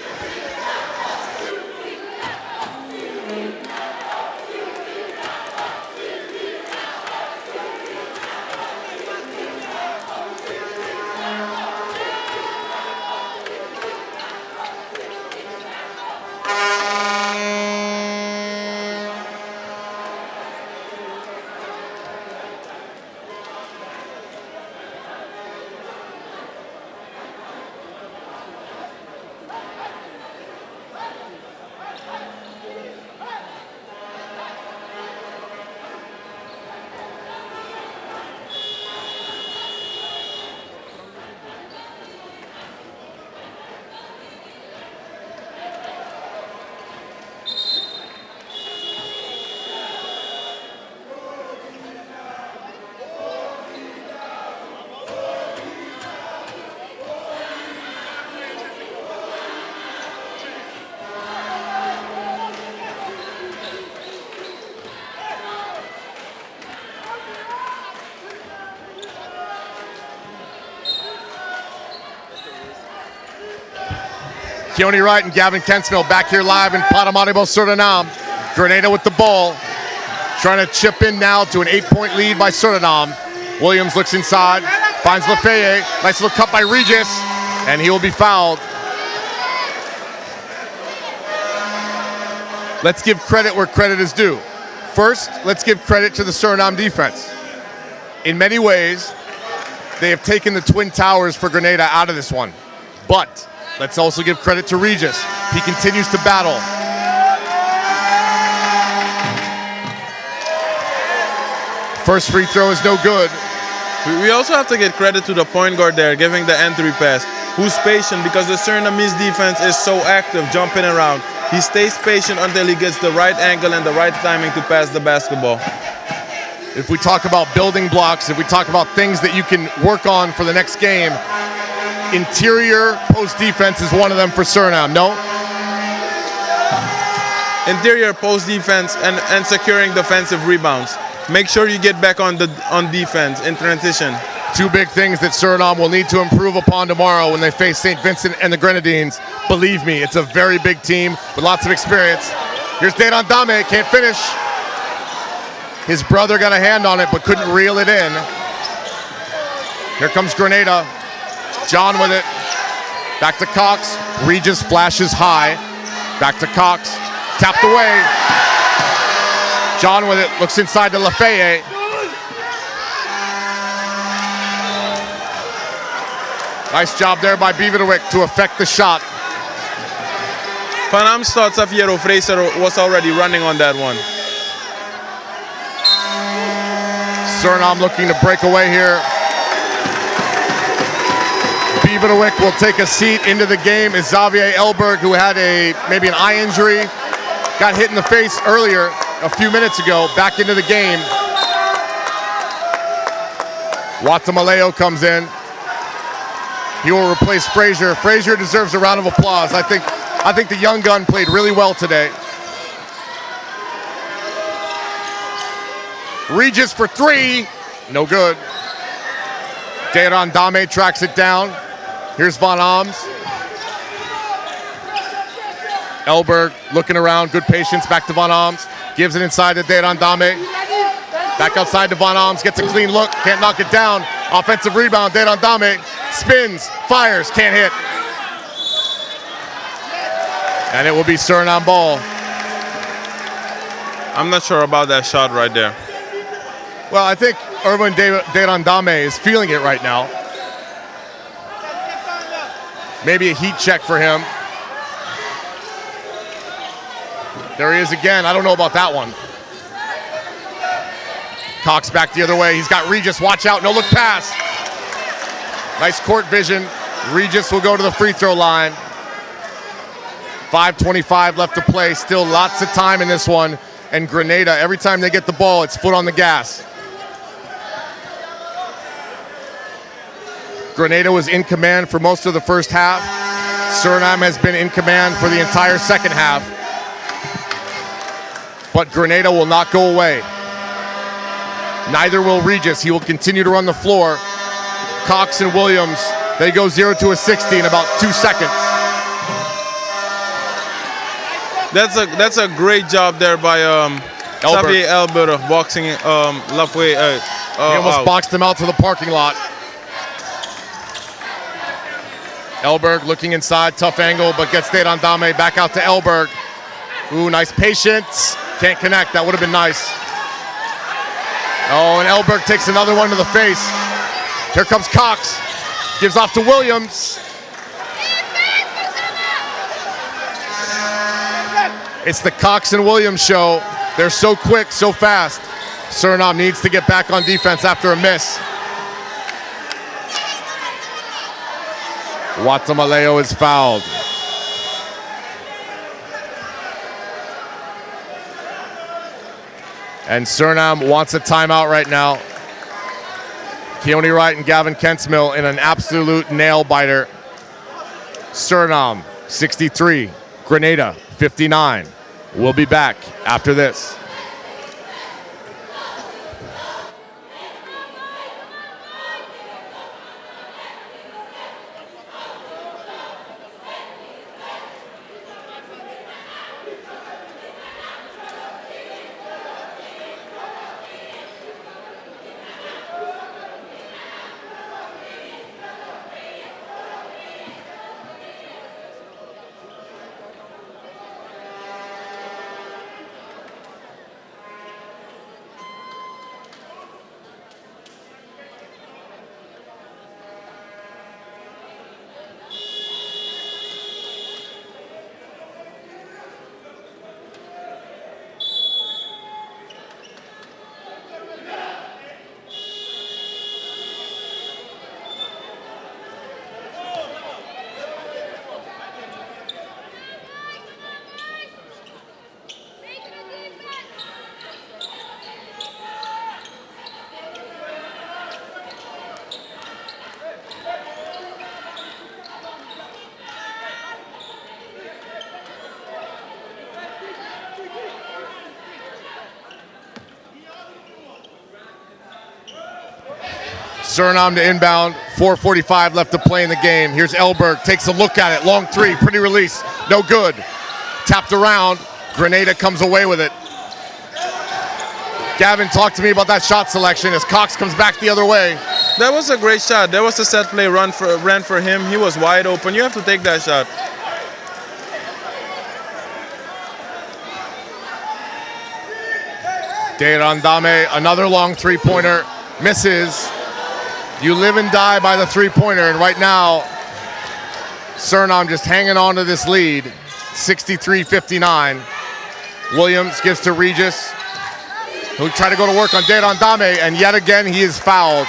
Keone Wright and Gavin Kensmill back here live in Paramaribo, Suriname. Grenada with the ball. Trying to chip in now to an 8-point lead by Suriname. Williams looks inside, finds Lafayette. Nice little cut by Regis, and he will be fouled. Let's give credit where credit is due. First, let's give credit to the Suriname defense. In many ways, they have taken the Twin Towers for Grenada out of this one. But let's also give credit to Regis. He continues to battle. First free throw is no good. We also have to give credit to the point guard there, giving the entry pass, who's patient because the Surinamese defense is so active, jumping around. He stays patient until he gets the right angle and the right timing to pass the basketball. If we talk about building blocks, if we talk about things that you can work on for the next game, interior post defense is one of them for Suriname, no? Interior post defense and securing defensive rebounds. Make sure you get back on defense in transition. 2 big things that Suriname will need to improve upon tomorrow when they face St. Vincent and the Grenadines. Believe me, it's a very big team with lots of experience. Here's Dedan Dame, can't finish. His brother got a hand on it but couldn't reel it in. Here comes Grenada. John with it. Back to Cox. Regis flashes high. Back to Cox. Tapped away. John with it. Looks inside to Lafayette. Nice job there by Beaverwick to affect the shot. Van Ams thought Xaviero Fraser was already running on that one. Suriname looking to break away here. Beaverwick will take a seat into the game is Xavier Elberg, who had maybe an eye injury. Got hit in the face earlier, a few minutes ago, back into the game. Watamaleo comes in. He will replace Frazier. Frazier deserves a round of applause. I think the young gun played really well today. Regis for 3, no good. Dedan Dame tracks it down. Here's Van Ams. Elberg looking around, good patience, back to Van Ams. Gives it inside to Dedan Dame. Back outside to Van Ams, gets a clean look, can't knock it down. Offensive rebound, Dedan Dame. Spins, fires, can't hit. And it will be Suriname ball. I'm not sure about that shot right there. Well, I think Irvin Dedan Dame is feeling it right now. Maybe a heat check for him. There he is again. I don't know about that one. Cox back the other way. He's got Regis. Watch out. No look pass. Nice court vision. Regis will go to the free throw line. 5:25 left to play. Still lots of time in this one. And Grenada, every time they get the ball, it's foot on the gas. Grenada was in command for most of the first half. Surinam has been in command for the entire second half. But Grenada will not go away. Neither will Regis. He will continue to run the floor. Cox and Williams, they go 0 to a 60 in about 2 seconds. That's a great job there by Xavier Elber boxing Lafway. He almost boxed him out to the parking lot. Elberg looking inside, tough angle, but gets Deirandame back out to Elberg. Ooh, nice patience. Can't connect, that would have been nice. Oh, and Elberg takes another one to the face. Here comes Cox. Gives off to Williams. It's the Cox and Williams show. They're so quick, so fast. Surinam needs to get back on defense after a miss. Watamaleo is fouled. And Surinam wants a timeout right now. Keone Wright and Gavin Kentsmill in an absolute nail-biter. Surinam, 63. Grenada, 59. We'll be back after this. Surinam to inbound, 4:45 left to play in the game. Here's Elberg, takes a look at it, long three, pretty release, no good. Tapped around, Grenada comes away with it. Gavin, talk to me about that shot selection as Cox comes back the other way. That was a great shot. That was a set play ran for him. He was wide open. You have to take that shot. Deirandame, another long three-pointer, misses. You live and die by the three-pointer, and right now, Surinam just hanging on to this lead, 63-59. Williams gives to Regis, who'll try to go to work on Deirandame, and yet again, he is fouled.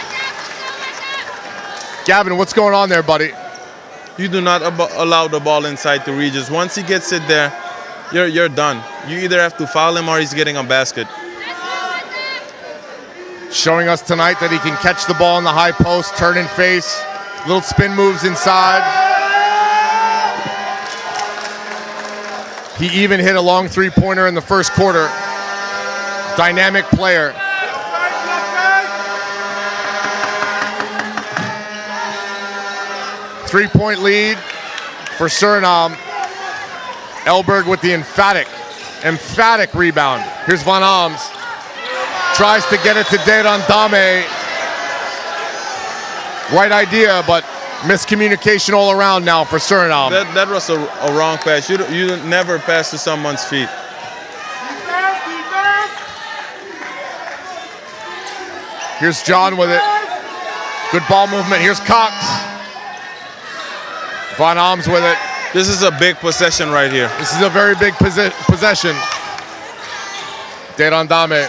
Gavin, what's going on there, buddy? You do not allow the ball inside to Regis. Once he gets it there, you're done. You either have to foul him or he's getting a basket. Showing us tonight that he can catch the ball in the high post, turn and face, little spin moves inside. He even hit a long three-pointer in the first quarter. Dynamic player. Three-point lead for Surinam. Elberg with the emphatic rebound. Here's Van Alms. Tries to get it to Deirandame. Right idea, but miscommunication all around now for Surinam. That was a wrong pass. You never pass to someone's feet. Here's John with it. Good ball movement. Here's Cox. Van Alms with it. This is a big possession right here. This is a very big possession. Deirandame.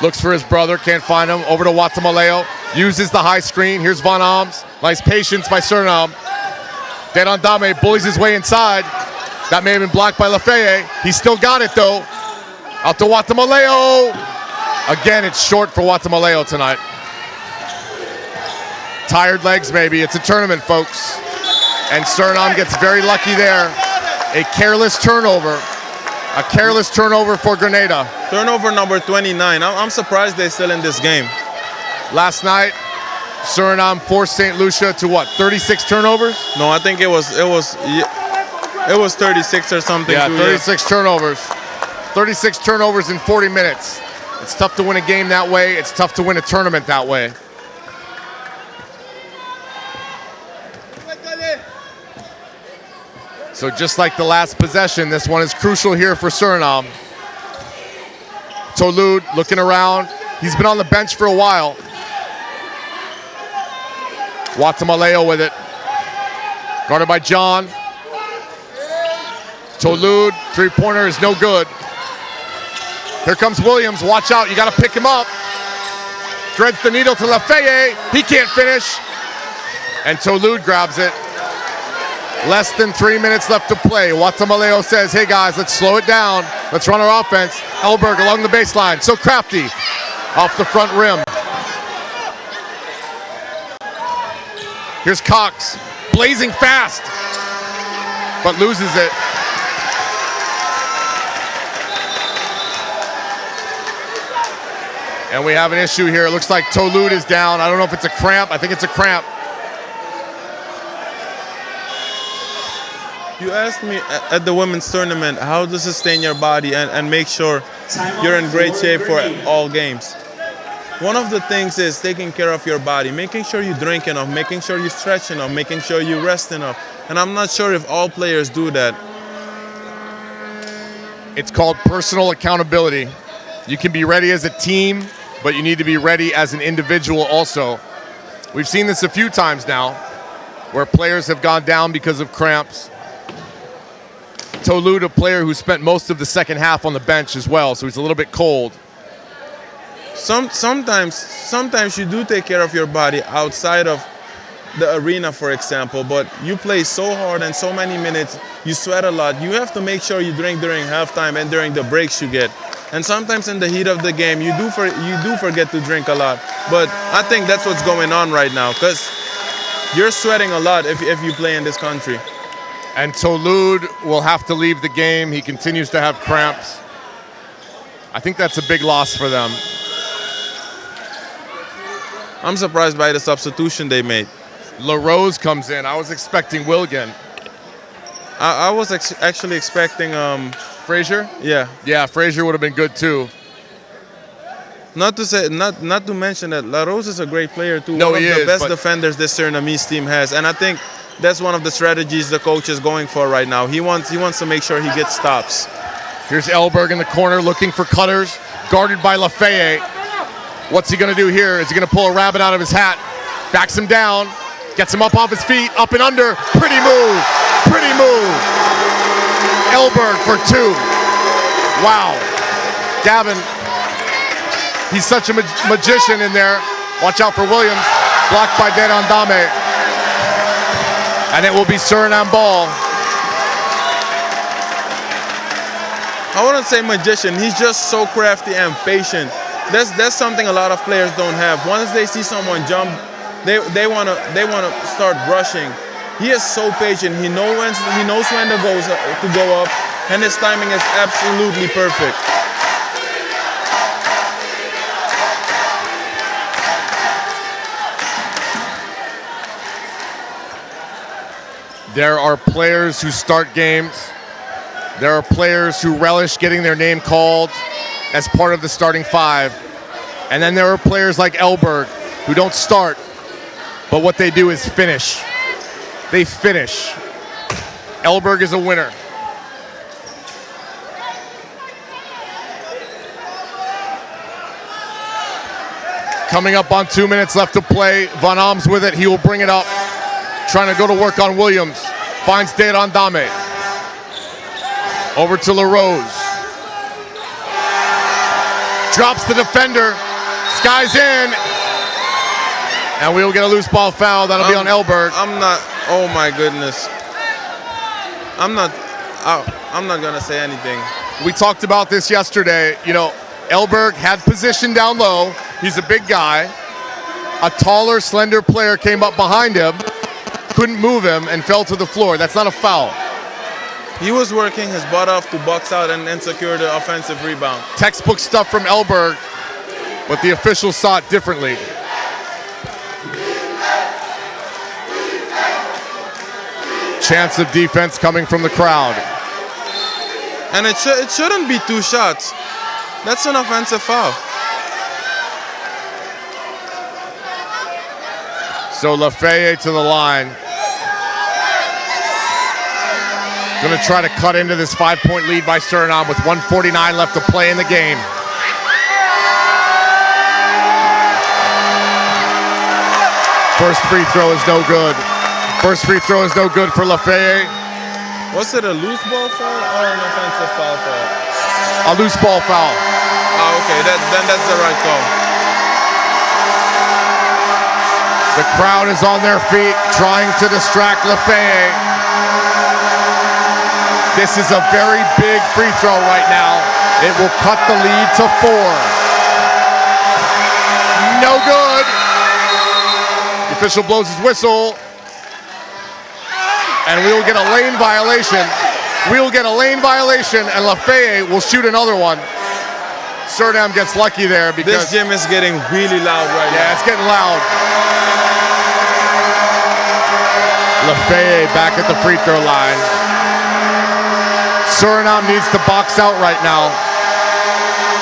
Looks for his brother, can't find him. Over to Watamaleo, uses the high screen. Here's Van Alms. Nice patience by Surinam. Dedan Dame bullies his way inside. That may have been blocked by Lafayette. He still got it though. Out to Watamaleo. Again, it's short for Watamaleo tonight. Tired legs maybe. It's a tournament, folks. And Surinam gets very lucky there. A careless turnover. A careless turnover for Grenada. Turnover number 29. I'm surprised they're still in this game. Last night, Surinam forced St. Lucia to what, 36 turnovers? No, I think it was 36 or something. Yeah, 36 turnovers. 36 turnovers in 40 minutes. It's tough to win a game that way. It's tough to win a tournament that way. So just like the last possession, this one is crucial here for Surinam. Tolud looking around. He's been on the bench for a while. Watamaleo with it. Guarded by John. Tolud, three-pointer is no good. Here comes Williams. Watch out, you got to pick him up. Threads the needle to Lafayette. He can't finish. And Tolud grabs it. Less than 3 minutes left to play. Watamaleo says, hey guys, let's slow it down. Let's run our offense. Elberg along the baseline. So crafty. Off the front rim. Here's Cox. Blazing fast. But loses it. And we have an issue here. It looks like Tolud is down. I don't know if it's a cramp. I think it's a cramp. You asked me at the women's tournament how to sustain your body and make sure you're in great shape for all games. One of the things is taking care of your body, making sure you drink enough, making sure you stretch enough, making sure you rest enough. And I'm not sure if all players do that. It's called personal accountability. You can be ready as a team, but you need to be ready as an individual also. We've seen this a few times now, where players have gone down because of cramps. Tolud, a player who spent most of the second half on the bench as well, so he's a little bit cold. Sometimes you do take care of your body outside of the arena, for example, but you play so hard and so many minutes, you sweat a lot. You have to make sure you drink during halftime and during the breaks you get. And sometimes in the heat of the game, you do forget to drink a lot. But I think that's what's going on right now, because you're sweating a lot if you play in this country. And Tolud will have to leave the game. He continues to have cramps. I think that's a big loss for them. I'm surprised by the substitution they made. LaRose comes in. I was expecting Wilgen. I was actually expecting Frazier? Yeah. Yeah, Frazier would have been good too. Not to mention that LaRose is a great player too. No, one he of the is, best defenders this Surinamese team has, and I think that's one of the strategies the coach is going for right now. He wants to make sure he gets stops. Here's Elberg in the corner looking for cutters, guarded by Lafayette. What's he going to do here? Is he going to pull a rabbit out of his hat? Backs him down, gets him up off his feet, up and under. Pretty move, pretty move. Elberg for two. Wow. Gavin, he's such a magician in there. Watch out for Williams. Blocked by Dedan Dame. And it will be Surinam ball. I wouldn't say magician. He's just so crafty and patient. That's something a lot of players don't have. Once they see someone jump, they wanna start rushing. He is so patient. He knows when to go up, and his timing is absolutely perfect. There are players who start games. There are players who relish getting their name called as part of the starting five. And then there are players like Elberg who don't start, but what they do is finish. They finish. Elberg is a winner. Coming up on 2 minutes left to play. Van Alms with it. He will bring it up. Trying to go to work on Williams. Finds Dedan Dame. Over to LaRose. drops the defender. Sky's in. And we'll get a loose ball foul. That'll be on Elberg. Oh my goodness. I'm not gonna say anything. We talked about this yesterday. You know, Elberg had position down low. He's a big guy. A taller, slender player came up behind him, couldn't move him, and fell to the floor. That's not a foul. He was working his butt off to box out and secure the offensive rebound. Textbook stuff from Elberg, but the officials saw it differently. Chance of defense coming from the crowd. And it shouldn't be 2 shots. That's an offensive foul. So Lafayette to the line. Gonna try to cut into this 5-point lead by Surinam with 1:49 left to play in the game. First free throw is no good. First free throw is no good for Lafayette. Was it a loose ball foul or an offensive foul? A loose ball foul. Oh, okay, then that's the right call. The crowd is on their feet trying to distract Lafayette. This is a very big free throw right now. It will cut the lead to 4. No good. The official blows his whistle. And we will get a lane violation. We will get a lane violation, and Lafayette will shoot another one. Surinam gets lucky there because this gym is getting really loud right now. Yeah, it's getting loud. Lafayette back at the free throw line. Surinam needs to box out right now.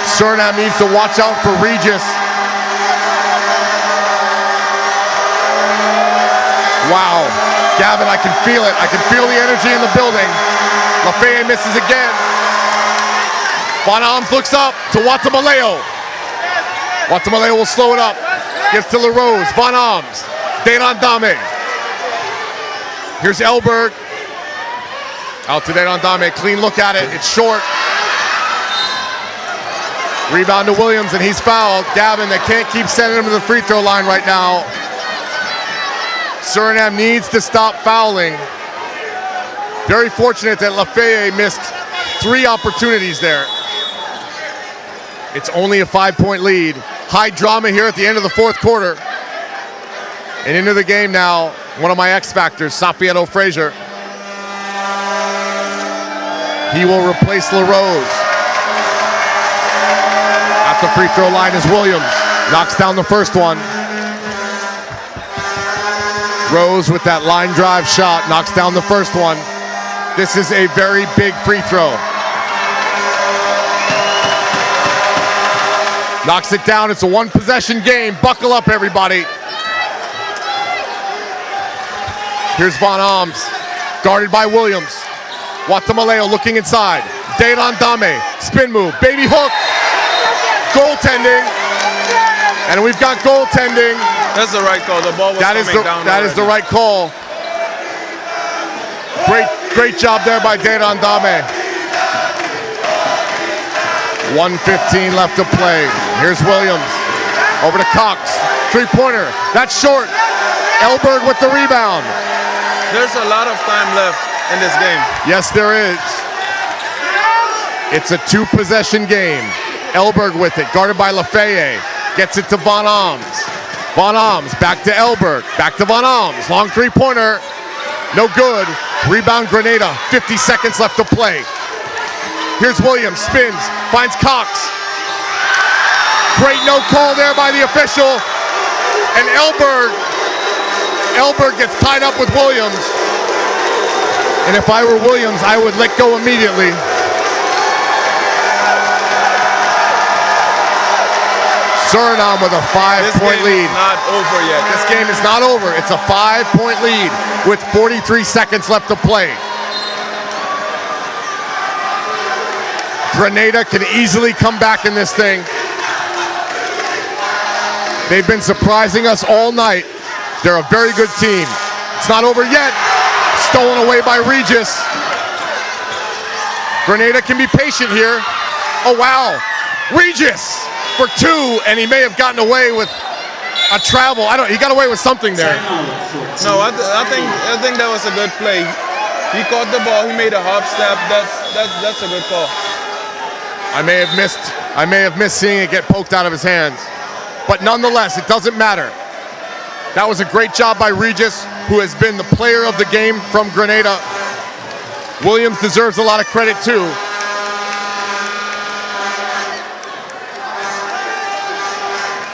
Surinam needs to watch out for Regis. Wow. Gavin, I can feel it. I can feel the energy in the building. Lafayette misses again. Von Alms looks up to Watamaleo. Watamaleo will slow it up. Gives to LaRose. Von Alms. Denon Dame. Here's Elberg. Out to Denon Dame. Clean look at it. It's short. Rebound to Williams, and he's fouled. Gavin, they can't keep sending him to the free throw line right now. Surinam needs to stop fouling. Very fortunate that Lafayette missed 3 opportunities there. It's only a 5-point lead. High drama here at the end of the 4th quarter. And into the game now, one of my X factors, Safieto Frazier. He will replace LaRose. At the free throw line is Williams. Knocks down the first one. Rose with that line drive shot, knocks down the first one. This is a very big free throw. Knocks it down, it's a 1-possession game. Buckle up, everybody. Here's Von Alms, guarded by Williams. Watamaleo looking inside. Denon Dame, spin move, baby hook. Goaltending. And we've got goaltending. That's the right call. The ball was coming down. That is the right call. Great job there by Denon Dame. 1:15 left to play. Here's Williams. Over to Cox. 3-pointer. That's short. Elberg with the rebound. There's a lot of time left in this game. Yes, there is. It's a 2-possession game. Elberg with it, guarded by Lafayette. Gets it to Von Alms. Von Alms back to Elberg. Back to Von Alms. Long 3-pointer. No good. Rebound Grenada. 50 seconds left to play. Here's Williams. Spins. Finds Cox. Great no call there by the official. And Elberg gets tied up with Williams. And if I were Williams, I would let go immediately. Surinam with a 5-point lead. This game is not over yet. This game is not over. It's a 5-point lead with 43 seconds left to play. Grenada can easily come back in this thing. They've been surprising us all night. They're a very good team. It's not over yet. Stolen away by Regis. Grenada can be patient here. Oh, wow. Regis for 2, and he may have gotten away with a travel. He got away with something there. No, I think that was a good play. He caught the ball. He made a hop step. That's a good call. I may have missed seeing it get poked out of his hands, but nonetheless, it doesn't matter. That was a great job by Regis, who has been the player of the game from Grenada. Williams deserves a lot of credit too.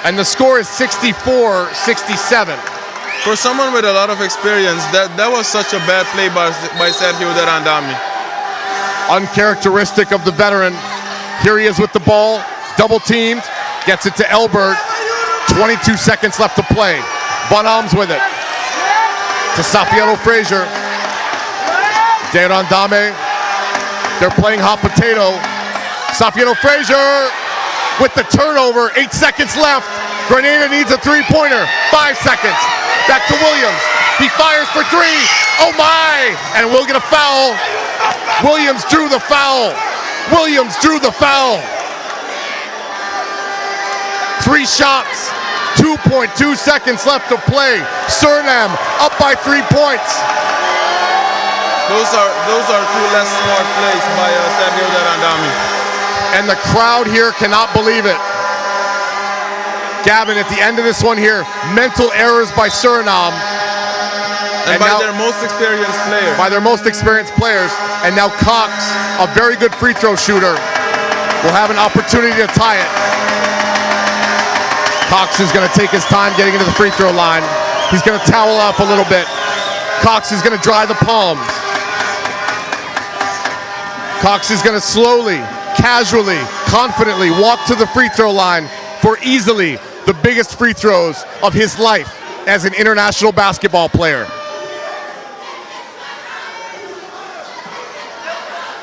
And the score is 64-67. For someone with a lot of experience, that was such a bad play by Sergio Derandami. Uncharacteristic of the veteran. Here he is with the ball, double teamed, gets it to Elberg. 22 seconds left to play. Van Alms with it. To Safiello Frazier. Derandame. They're playing hot potato. Safiello Frazier with the turnover. 8 seconds left. Grenada needs a three-pointer. 5 seconds. Back to Williams. He fires for 3. Oh my! And we'll get a foul. Williams drew the foul. Williams drew the foul. 3 shots. 2.2 seconds left to play. Surinam up by 3 points. Those are 2 less smart plays by Sergio Derandami. And the crowd here cannot believe it. Gavin, at the end of this one here, mental errors by Surinam. And by their most experienced players. By their most experienced players. And now Cox, a very good free throw shooter, will have an opportunity to tie it. Cox is going to take his time getting into the free throw line. He's going to towel off a little bit. Cox is going to dry the palms. Cox is going to slowly, casually, confidently walk to the free throw line for easily the biggest free throws of his life as an international basketball player.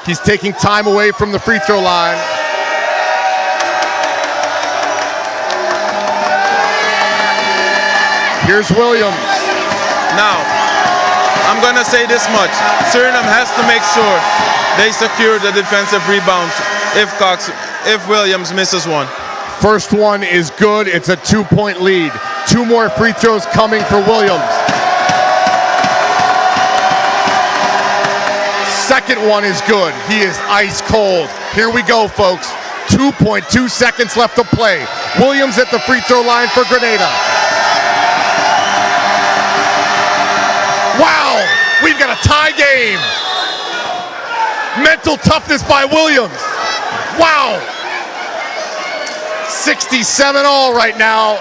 He's taking time away from the free throw line. Here's Williams. Now, I'm gonna say this much. Surinam has to make sure they secure the defensive rebounds if Williams misses one. First one is good. It's a 2-point lead. 2 more free throws coming for Williams. Second one is good. He is ice cold. Here we go, folks. 2.2 seconds left to play. Williams at the free throw line for Grenada. Wow, we've got a tie game. Mental toughness by Williams. Wow. 67 all right now.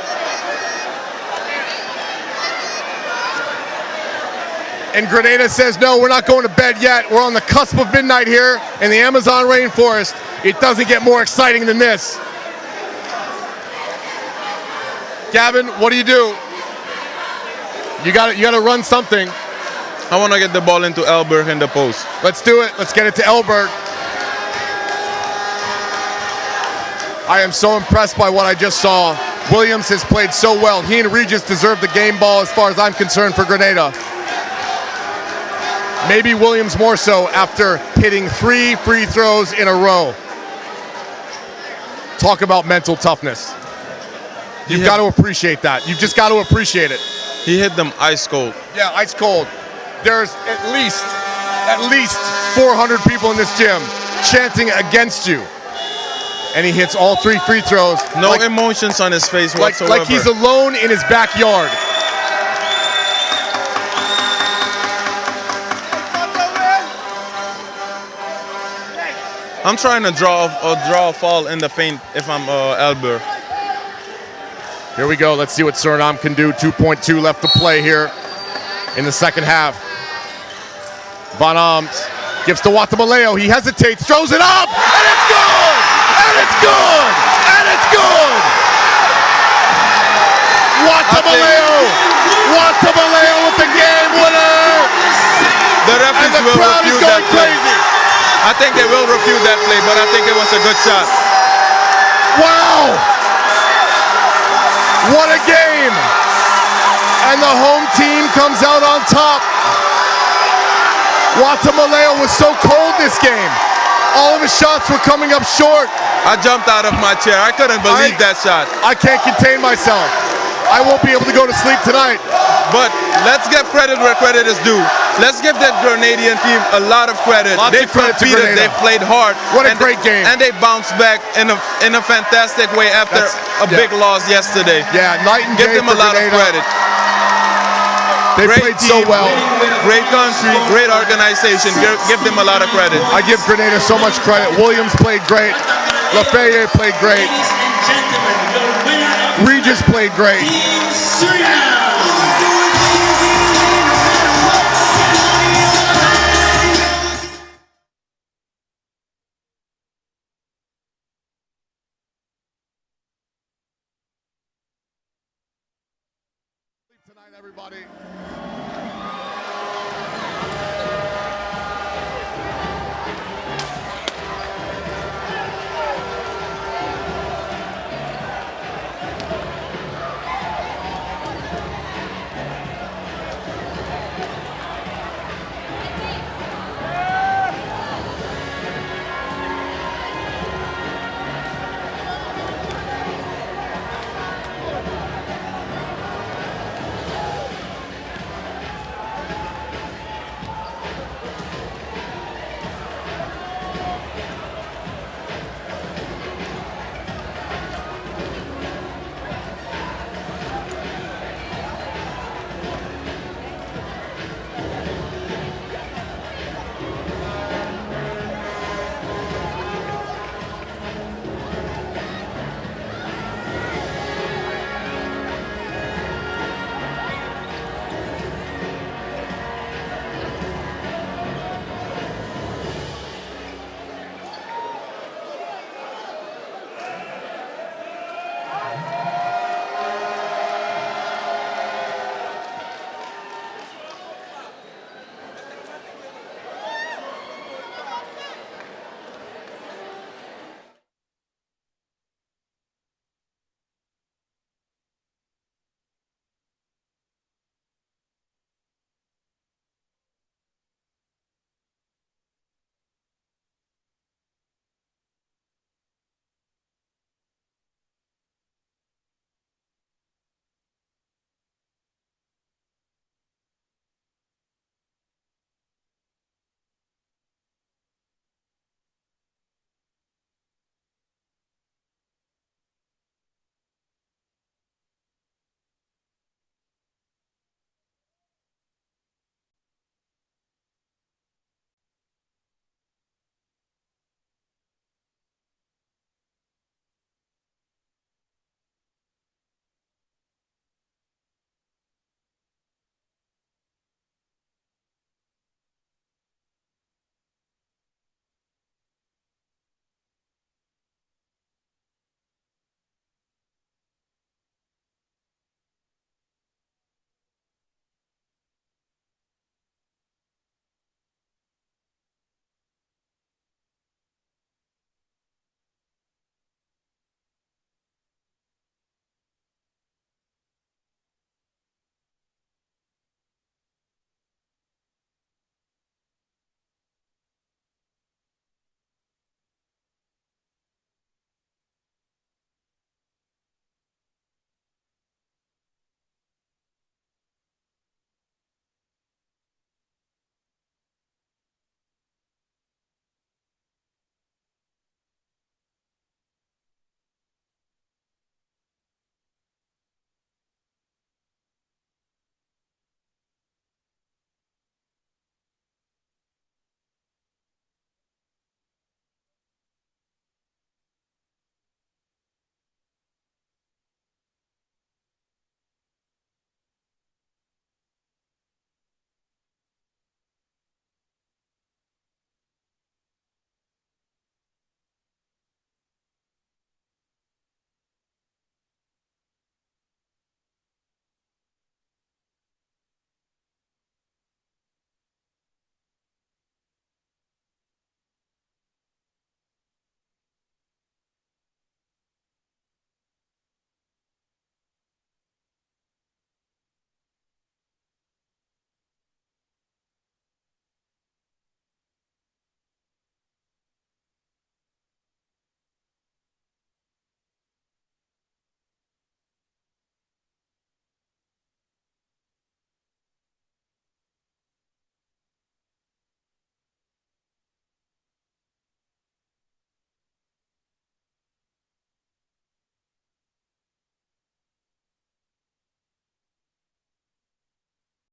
And Grenada says, no, we're not going to bed yet. We're on the cusp of midnight here in the Amazon rainforest. It doesn't get more exciting than this. Gavin, what do? You got to run something. I want to get the ball into Elberg in the post. Let's do it. Let's get it to Elberg. I am so impressed by what I just saw. Williams has played so well. He and Regis deserve the game ball as far as I'm concerned for Grenada. Maybe Williams more so after hitting 3 free throws in a row. Talk about mental toughness. You've got to appreciate that. You've just got to appreciate it. He hit them ice cold. Yeah, ice cold. There's at least 400 people in this gym chanting against you. And he hits all 3 free throws. No emotions on his face whatsoever. Like he's alone in his backyard. I'm trying to draw a foul in the paint if I'm Elber. Here we go. Let's see what Surinam can do. 2.2 left to play here in the second half. Van Alms gives to Watamaleo. He hesitates, throws it up, and it's good! And it's good! And it's good! Watamaleo with the game winner! The referees will refute that play. Crazy. I think they will refute that play, but I think it was a good shot. Wow! What a game! And the home team comes out on top. Watamaleo was so cold this game. All of his shots were coming up short. I jumped out of my chair. I couldn't believe that shot. I can't contain myself. I won't be able to go to sleep tonight. But let's give credit where credit is due. Let's give that Grenadian team a lot of credit. Lots They of credit to competed, Grenada. they played hard. What a great game. And they bounced back in a fantastic way after big loss yesterday. Yeah, night and Give day them for a lot Grenada. of credit. They Great played team, so well. Great country, great organization. Give them a lot of credit. I give Grenada so much credit. Williams played great. Lafayette played great. Ladies and gentlemen, your winner of Regis played great. Team Suriname. Tonight, everybody.